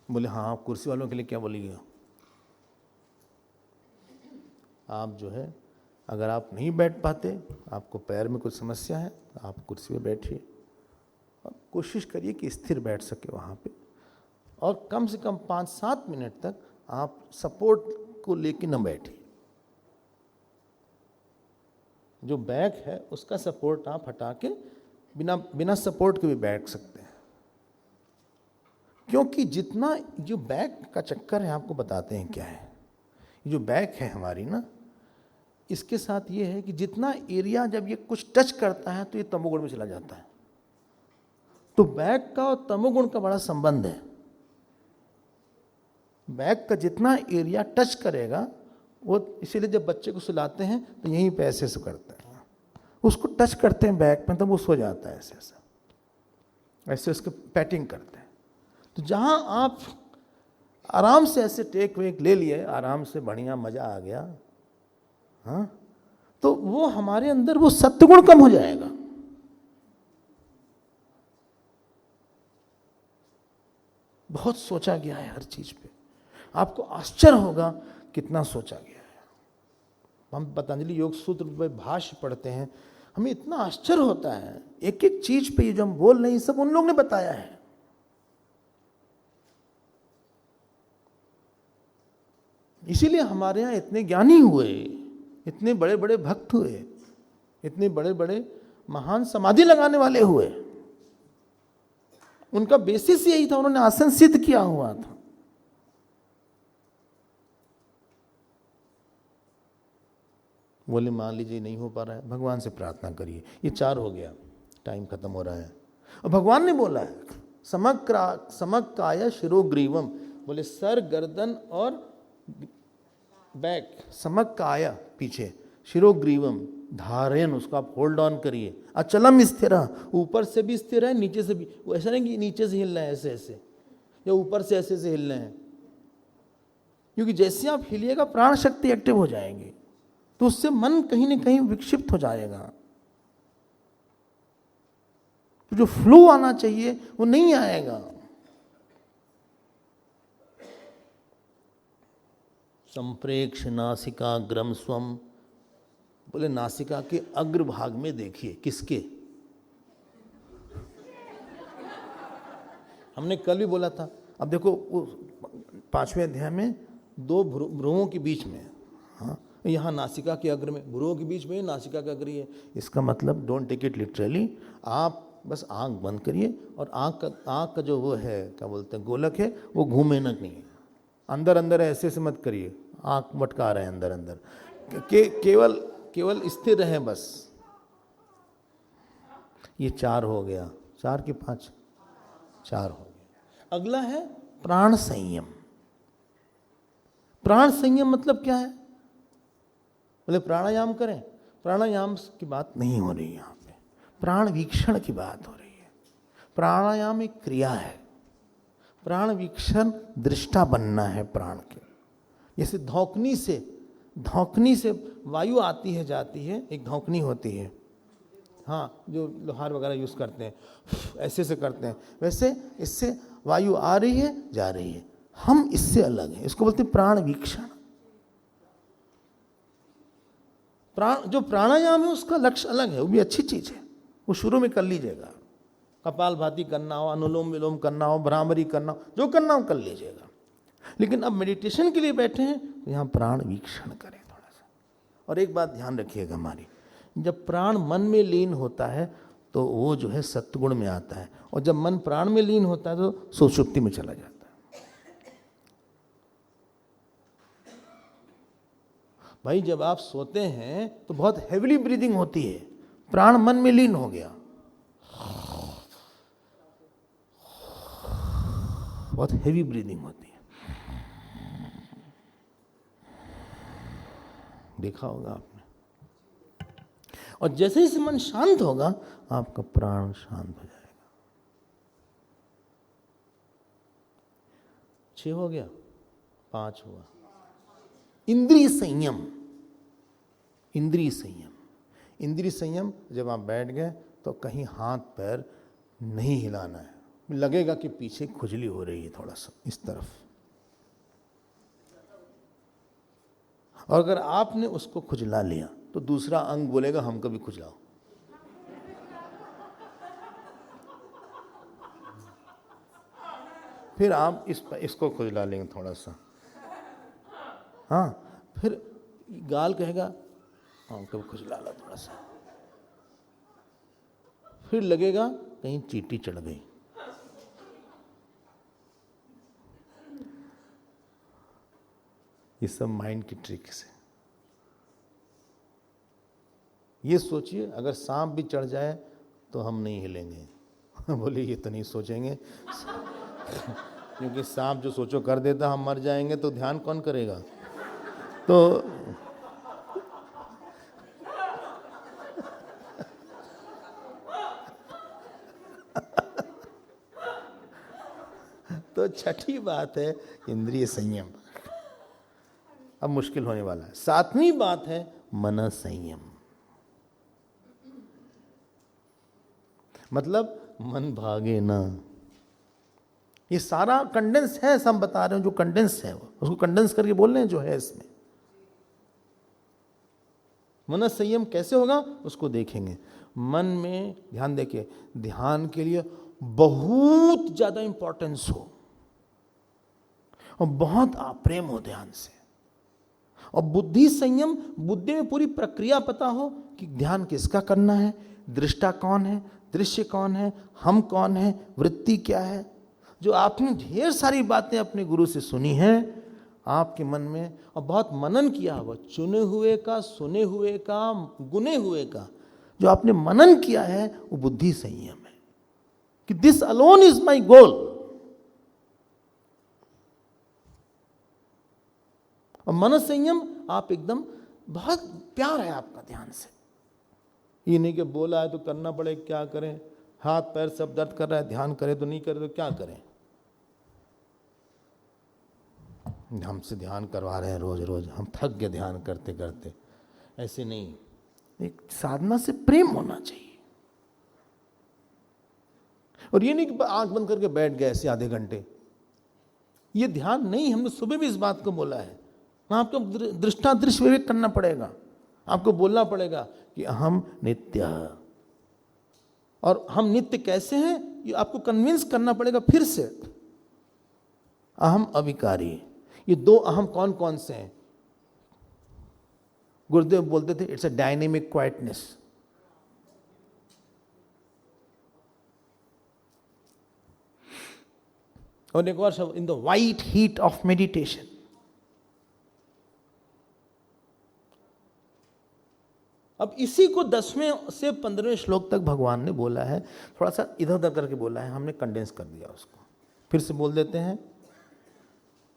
बोले हाँ, आप कुर्सी वालों के लिए क्या बोलिएगा? आप जो है, अगर आप नहीं बैठ पाते, आपको पैर में कुछ समस्या है, आप कुर्सी पे बैठिए और कोशिश करिए कि स्थिर बैठ सके वहाँ पे, और कम से कम 5-7 मिनट तक आप सपोर्ट को लेके न बैठिए। जो बैक है उसका सपोर्ट आप हटा के बिना सपोर्ट के भी बैठ सकते हैं। क्योंकि जितना जो बैक का चक्कर है, आपको बताते हैं क्या है। जो बैक है हमारी ना, इसके साथ ये है कि जितना एरिया जब ये कुछ टच करता है तो ये तमोगुण में चला जाता है। तो बैक का और तमोगुण का बड़ा संबंध है। बैक का जितना एरिया टच करेगा, वो इसीलिए जब बच्चे को सुलाते हैं तो यहीं पे ऐसे से करते हैं, उसको टच करते हैं बैक में, तब वो सो जाता है ऐसे उसके पैटिंग करते हैं। तो तो जहां आप आराम से ऐसे टेक वेक ले लिए, आराम से बढ़िया मजा आ गया, हाँ, तो वो हमारे अंदर वो सत्वगुण कम हो जाएगा। बहुत सोचा गया है हर चीज पे, आपको आश्चर्य होगा कितना सोचा गया है। हम पतंजलि योग सूत्र में भाष्य पढ़ते हैं, हमें इतना आश्चर्य होता है, एक एक चीज पे ये जो हम बोल रहे हैं सब उन लोगों ने बताया है। इसीलिए हमारे यहाँ इतने ज्ञानी हुए, इतने बड़े बड़े भक्त हुए, इतने बड़े बड़े महान समाधि लगाने वाले हुए। उनका बेसिस यही था, उन्होंने आसन सिद्ध किया हुआ था। बोले मान लीजिए नहीं हो पा रहा है, भगवान से प्रार्थना करिए। ये 4 हो गया, टाइम खत्म हो रहा है। और भगवान ने बोला है समक्काय शिरोग्रीवम, बोले सर, गर्दन और बैक, समक्काय पीछे, शिरोग्रीवम धारयन, उसको आप होल्ड ऑन करिए। अचलम स्थिर, ऊपर से भी स्थिर है, नीचे से भी। वो ऐसा नहीं कि नीचे से हिलना है ऐसे ऐसे, या ऊपर से ऐसे ऐसे हिलना है, क्योंकि जैसे आप हिलिएगा प्राण शक्ति एक्टिव हो जाएंगे, तो उससे मन कहीं ना कहीं विक्षिप्त हो जाएगा। तो जो फ्लो आना चाहिए वो नहीं आएगा। संप्रेक्ष नासिकाग्रम स्वम, बोले नासिका के अग्रभाग में देखिए। किसके? हमने कल भी बोला था। अब देखो 5वें अध्याय में 2 भ्रुवों के बीच में, हाँ, यहाँ नासिका के अग्र में, भ्रुवों के बीच में नासिका का अग्र है। इसका मतलब डोंट टेक इट लिटरली, आप बस आंख बंद करिए और आंख का जो वो है, क्या बोलते हैं, गोलक है, वो घूमे ना नहीं, अंदर अंदर ऐसे ऐसे मत करिए, आंख मटका रहे हैं अंदर अंदर, केवल स्थिर रहे बस। ये 4 हो गया, 4 के 5, 4 हो गया। अगला है प्राण संयम। प्राण संयम मतलब क्या है? बोले प्राणायाम करें, प्राणायाम की बात नहीं हो रही यहां पे, प्राण वीक्षण की बात हो रही है। प्राणायाम एक क्रिया है, प्राण वीक्षण दृष्टा बनना है प्राण के। जैसे धौंकनी से वायु आती है जाती है, एक धौंकनी होती है, हाँ, जो लोहार वगैरह यूज करते हैं, ऐसे से करते हैं, वैसे इससे वायु आ रही है जा रही है। हम इससे अलग हैं, इसको बोलते हैं प्राण वीक्षण। जो प्राणायाम है उसका लक्ष्य अलग है, वो भी अच्छी चीज है, वो शुरू में कर लीजिएगा। कपालभाति करना हो, अनुलोम विलोम करना हो, भ्रामरी करना हो, जो करना हो कर लीजिएगा। लेकिन अब मेडिटेशन के लिए बैठे हैं तो यहाँ प्राण वीक्षण करें थोड़ा सा। और एक बात ध्यान रखिएगा हमारी, जब प्राण मन में लीन होता है तो वो जो है सत्वगुण में आता है, और जब मन प्राण में लीन होता है तो सुषुप्ति में चला जाता है। भाई जब आप सोते हैं तो बहुत हेवीली ब्रीदिंग होती है, प्राण मन में लीन हो गया, बहुत हेवी ब्रीदिंग होती है, देखा होगा आपने। और जैसे ही मन शांत होगा आपका प्राण शांत हो जाएगा। 6 हो गया, 5 हुआ। इंद्रिय संयम। इंद्रिय संयम, इंद्रिय संयम, जब आप बैठ गए तो कहीं हाथ पैर नहीं हिलाना है। लगेगा कि पीछे खुजली हो रही है थोड़ा सा इस तरफ, और अगर आपने उसको खुजला लिया तो दूसरा अंग बोलेगा हमको भी खुजलाओ। फिर आप इसको खुजला लेंगे थोड़ा सा, हाँ, फिर गाल कहेगा हमको भी खुजला लो थोड़ा सा, फिर लगेगा कहीं चींटी चढ़ गई। ये सब माइंड की ट्रिक से। ये सोचिए अगर सांप भी चढ़ जाए तो हम नहीं हिलेंगे। बोले ये तो नहीं सोचेंगे क्योंकि सांप जो सोचो कर देता, हम मर जाएंगे तो ध्यान कौन करेगा। तो छठी बात है इंद्रिय संयम, अब मुश्किल होने वाला है। सातवीं बात है मन संयम, मतलब मन भागे ना। ये सारा कंडेंस है, सब बता रहे हैं जो कंडेंस है उसको कंडेंस करके बोल रहे हैं जो है इसमें। मन संयम कैसे होगा उसको देखेंगे। मन में ध्यान देखिए, ध्यान के लिए बहुत ज्यादा इंपॉर्टेंस हो और बहुत प्रेम हो ध्यान से, और बुद्धि संयम, बुद्धि में पूरी प्रक्रिया पता हो कि ध्यान किसका करना है, दृष्टा कौन है, दृश्य कौन है, हम कौन है, वृत्ति क्या है। जो आपने ढेर सारी बातें अपने गुरु से सुनी हैं आपके मन में, और बहुत मनन किया हुआ, चुने हुए का, सुने हुए का, गुने हुए का जो आपने मनन किया है, वो बुद्धि संयम है कि दिस अलोन इज माई गोल। और मन संयम आप एकदम, बहुत प्यार है आपका ध्यान से। ये नहीं कि बोला है तो करना पड़े, क्या करें, हाथ पैर सब दर्द कर रहा है, ध्यान करे तो नहीं करे तो क्या करें। हमसे ध्यान करवा रहे हैं रोज रोज, हम थक गए ध्यान करते करते, ऐसे नहीं। एक साधना से प्रेम होना चाहिए, और ये नहीं कि आंख बंद करके बैठ गए ऐसे आधे घंटे, ये ध्यान नहीं। हमने सुबह भी इस बात को बोला है, आपको दृष्टा दृश्य विवेक करना पड़ेगा, आपको बोलना पड़ेगा कि हम नित्य, और हम नित्य कैसे हैं ये आपको कन्विंस करना पड़ेगा फिर से। अहम अविकारी, ये दो अहम कौन कौन से हैं? गुरुदेव बोलते थे इट्स अ डायनेमिक क्वाइटनेस। और एक और शब्द, in the white heat of meditation. अब इसी को 10वें से 15वें श्लोक तक भगवान ने बोला है, थोड़ा सा इधर उधर करके बोला है, हमने कंडेंस कर दिया उसको। फिर से बोल देते हैं।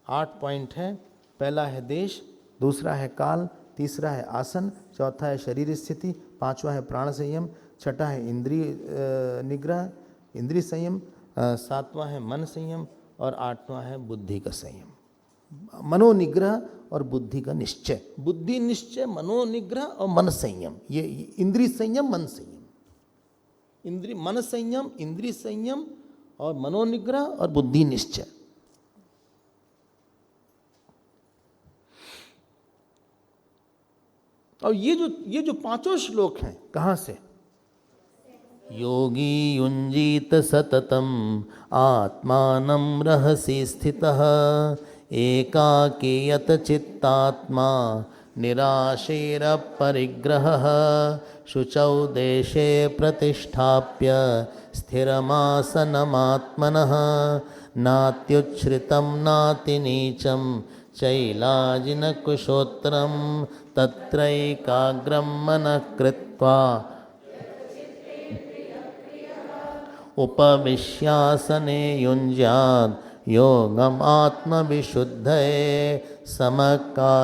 8 पॉइंट है। पहला है देश, दूसरा है काल, तीसरा है आसन, चौथा है शरीर स्थिति, पांचवा है प्राण संयम, छठा है इंद्रिय निग्रह, इंद्रिय संयम, सातवां है मन संयम, और आठवां है बुद्धि का संयम। मनोनिग्रह और बुद्धि का निश्चय, बुद्धि निश्चय, मनोनिग्रह और मन संयम, ये इंद्रिय संयम, मन संयम, इंद्रिय मन संयम, इंद्रिय संयम और मनोनिग्रह और बुद्धि निश्चय। और ये जो पांचों श्लोक हैं, कहां से? योगी युंजीत सततम आत्मानं रहसि स्थितः एकाकीयत चित्तात्मा निराशेर परिग्रहः शुचौ देशे प्रतिष्ठाप्य स्थिरमासनमात्मनः नात्युच्छ्रितं नातिनीचं चैलाजिनकुशोत्तरं तत्रैकाग्रं मनः कृत्वा उपविश्यासने युञ्ज्यात् योगम् आत्मविशुद्धये समकायशिरोग्रीवं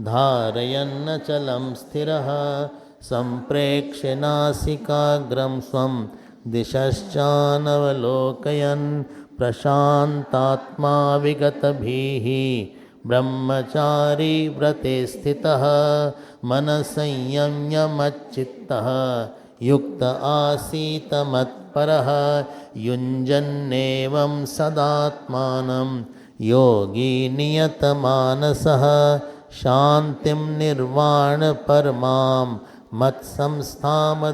धारयन्नचलं स्थिरः सम्प्रेक्ष्य नासिकाग्रं स्वं दिशश्चानवलोकयन् प्रशान्तात्मा विगतभीः ब्रह्मचारी व्रते स्थितः मनसंयम्य मच्चित्तः युक्त आसीत मत्परः युञ्जन्नेवं सदात्मानं योगी नियतमानसः शान्तिं निर्वाण परमां मत्संस्थामधिगच्छति।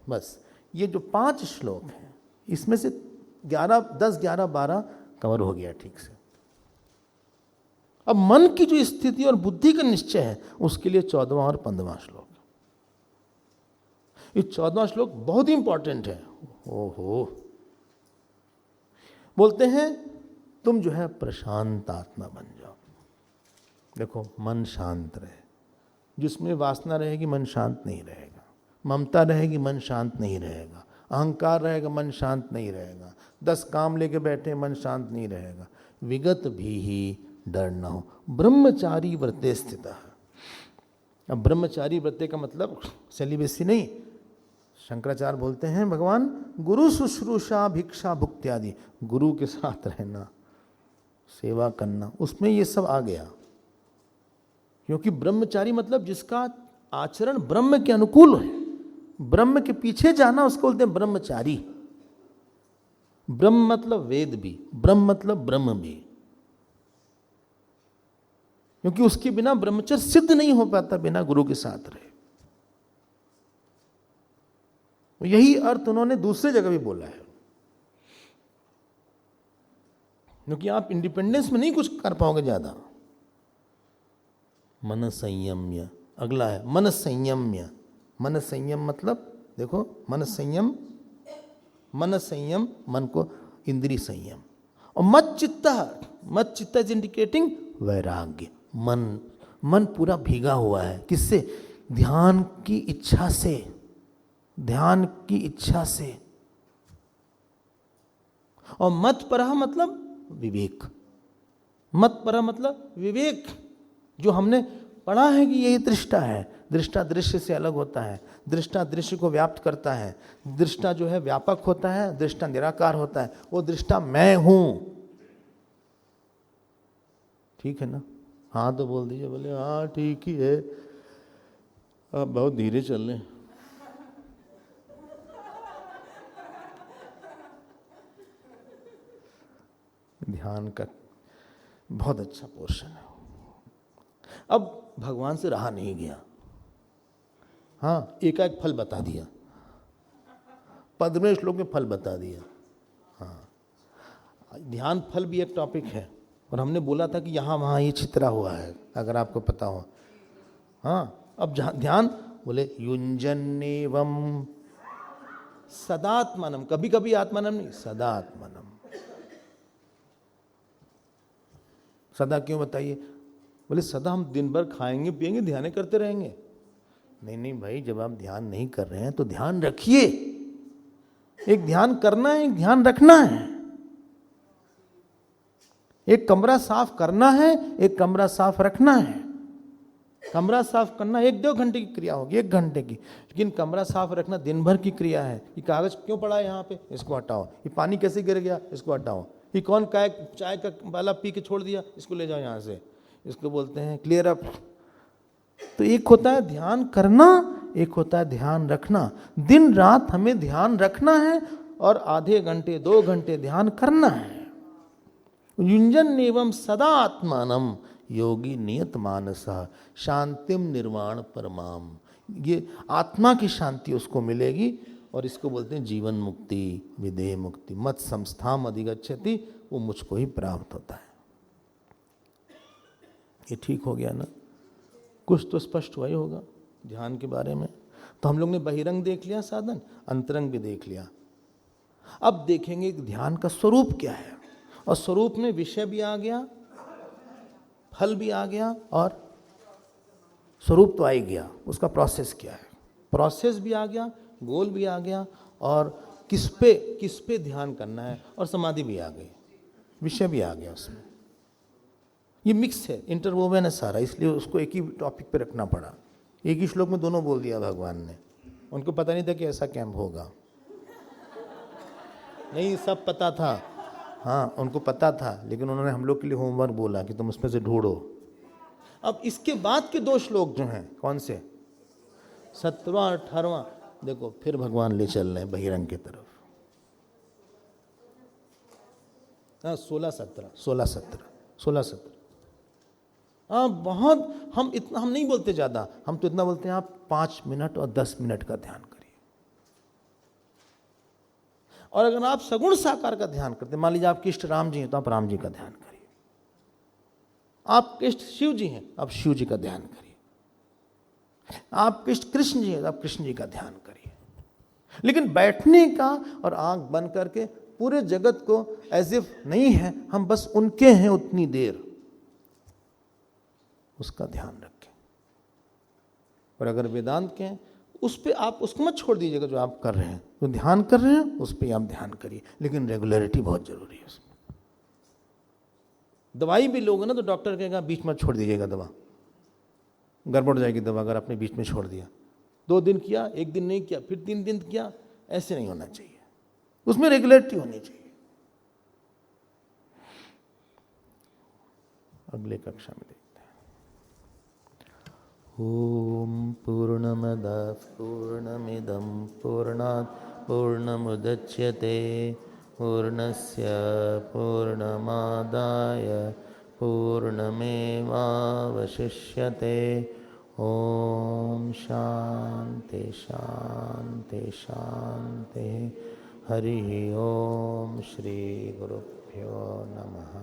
बस ये जो 5 श्लोक हैं, इसमें से 11, 10, 11, 12 कवर हो गया ठीक से। अब मन की जो स्थिति और बुद्धि का निश्चय है, उसके लिए 14वां और 15वां श्लोक। ये 14वां श्लोक बहुत ही इंपॉर्टेंट है। ओहो, बोलते हैं तुम जो है प्रशांत आत्मा बन जाओ। देखो, मन शांत रहे, जिसमें वासना रहेगी मन शांत नहीं रहेगा, ममता रहेगी मन शांत नहीं रहेगा, अहंकार रहेगा मन शांत नहीं रहेगा, 10 काम लेके बैठे मन शांत नहीं रहेगा। विगत भी ही डर न हो, ब्रह्मचारी व्रते स्थितः। अब ब्रह्मचारी व्रते का मतलब सेलिबेसी नहीं, शंकराचार्य बोलते हैं भगवान गुरु शुश्रूषा भिक्षा भुक्त्यादि, गुरु के साथ रहना, सेवा करना, उसमें ये सब आ गया। क्योंकि ब्रह्मचारी मतलब जिसका आचरण ब्रह्म के अनुकूल है, ब्रह्म के पीछे जाना, उसको बोलते हैं ब्रह्मचारी। ब्रह्म मतलब वेद भी, ब्रह्म मतलब ब्रह्म भी, क्योंकि उसके बिना ब्रह्मचर्य सिद्ध नहीं हो पाता बिना गुरु के साथ रहे। यही अर्थ उन्होंने दूसरी जगह भी बोला है, क्योंकि आप इंडिपेंडेंस में नहीं कुछ कर पाओगे ज्यादा। मन संयम्य, अगला है मन संयम्य। मन संयम मतलब देखो, मन संयम, मन संयम, मन को इंद्रिय संयम। और मत चित्त इज इंडिकेटिंग वैराग्य। मन पूरा भीगा हुआ है, किससे? ध्यान की इच्छा से, ध्यान की इच्छा से। और मत परह मतलब विवेक, मत परह मतलब विवेक। जो हमने पढ़ा है कि यही दृष्टा है, दृष्टा दृश्य से अलग होता है, दृष्टा दृश्य को व्याप्त करता है, दृष्टा जो है व्यापक होता है, दृष्टा निराकार होता है, वो दृष्टा मैं हूं। ठीक है ना? हाँ तो बोल दीजिए, बोले हाँ ठीक ही है, आप बहुत धीरे चल रहे। ध्यान का बहुत अच्छा पोर्शन है। अब भगवान से रहा नहीं गया। हाँ, एक फल बता दिया, 15वें श्लोक में फल बता दिया। हाँ, ध्यान फल भी एक टॉपिक है, और हमने बोला था कि यहाँ वहाँ ये छितरा हुआ है, अगर आपको पता हो। हाँ, अब ध्यान बोले युंजन्नेवम सदात्मनम, कभी कभी आत्मनम नहीं, सदात्मनम। सदा क्यों बताइए? बोले सदा हम दिन भर खाएंगे पिएंगे ध्यान करते रहेंगे। नहीं नहीं भाई, जब आप ध्यान नहीं कर रहे हैं तो ध्यान रखिए। एक ध्यान करना है, एक ध्यान रखना है। एक कमरा साफ करना है, एक कमरा साफ रखना है। कमरा साफ करना 1-2 घंटे की क्रिया होगी, 1 घंटे की, लेकिन कमरा साफ रखना दिन भर की क्रिया है। ये कागज क्यों पड़ा है यहाँ पे, इसको हटाओ। ये पानी कैसे गिर गया, इसको हटाओ। ये कौन चाय का वाला पी के छोड़ दिया, इसको ले जाओ यहाँ से, इसको बोलते हैं क्लियर अप। तो एक होता है ध्यान करना, एक होता है ध्यान रखना। दिन रात हमें ध्यान रखना है और आधे घंटे 2 घंटे ध्यान करना है। युंजन एवं सदा आत्मानम योगी नियत मानसा शांतिम निर्वाण परमाम। ये आत्मा की शांति उसको मिलेगी, और इसको बोलते हैं जीवन मुक्ति, विदेह मुक्ति। मत संस्थाम अधिगच्छति, वो मुझको ही प्राप्त होता है। ये ठीक हो गया ना? कुछ तो स्पष्ट हुआ ही होगा ध्यान के बारे में। तो हम लोग ने बहिरंग देख लिया साधन, अंतरंग भी देख लिया। अब देखेंगे कि ध्यान का स्वरूप क्या है, और स्वरूप में विषय भी आ गया, फल भी आ गया, और स्वरूप तो आ ही गया, उसका प्रोसेस क्या है, प्रोसेस भी आ गया, गोल भी आ गया, और किस पे ध्यान करना है, और समाधि भी आ गई, विषय भी आ गया उसमें। ये मिक्स है, इंटरवोवन है सारा, इसलिए उसको एक ही टॉपिक पे रखना पड़ा। एक ही श्लोक में दोनों बोल दिया भगवान ने। उनको पता नहीं था कि ऐसा कैंप होगा, नहीं सब पता था। हाँ उनको पता था, लेकिन उन्होंने हम लोग के लिए होमवर्क बोला कि तुम उसमें से ढूंढो। अब इसके बाद के 2 श्लोक जो हैं, कौन से, 17वां 18वां, देखो फिर भगवान ले चल रहे हैं बहिरंग की तरफ। हाँ 16-17। हाँ बहुत, हम नहीं बोलते ज़्यादा, हम तो इतना बोलते हैं आप 5 मिनट और 10 मिनट का ध्यान करिए। और अगर आप सगुण साकार का ध्यान करते, मान लीजिए आपके इष्ट राम जी हैं तो आप राम जी का ध्यान करिए, आपके इष्ट शिव जी हैं आप शिव जी का ध्यान करिए, आपके इष्ट कृष्ण जी हैं तो आप कृष्ण जी का ध्यान करिए। लेकिन बैठने का और आंख बंद करके पूरे जगत को एज इफ नहीं है, हम बस उनके हैं उतनी देर, उसका ध्यान रखें। और अगर वेदांत के हैं उस पे आप उसको मत छोड़ दीजिएगा, जो आप कर रहे हैं, जो ध्यान कर रहे हैं उस पे आप ध्यान करिए, लेकिन रेगुलरिटी बहुत जरूरी है उसमें। दवाई भी लोगे ना तो डॉक्टर कहेगा बीच में छोड़ दीजिएगा दवा, गड़बड़ हो जाएगी दवा अगर आपने बीच में छोड़ दिया। 2 दिन किया, 1 दिन नहीं किया, फिर 3 दिन किया, ऐसे नहीं होना चाहिए। उसमें रेगुलरिटी होनी चाहिए। अगले कक्षा में देखते हैं। ओम पूर्णमदः पूर्णमिदं पूर्णात् पूर्णमुदच्यते पूर्णस्य पूर्णमादाय पूर्णमेवावशिष्यते। ओम शांति शांति शांति। हरि ओम। श्री गुरुभ्यो नमः।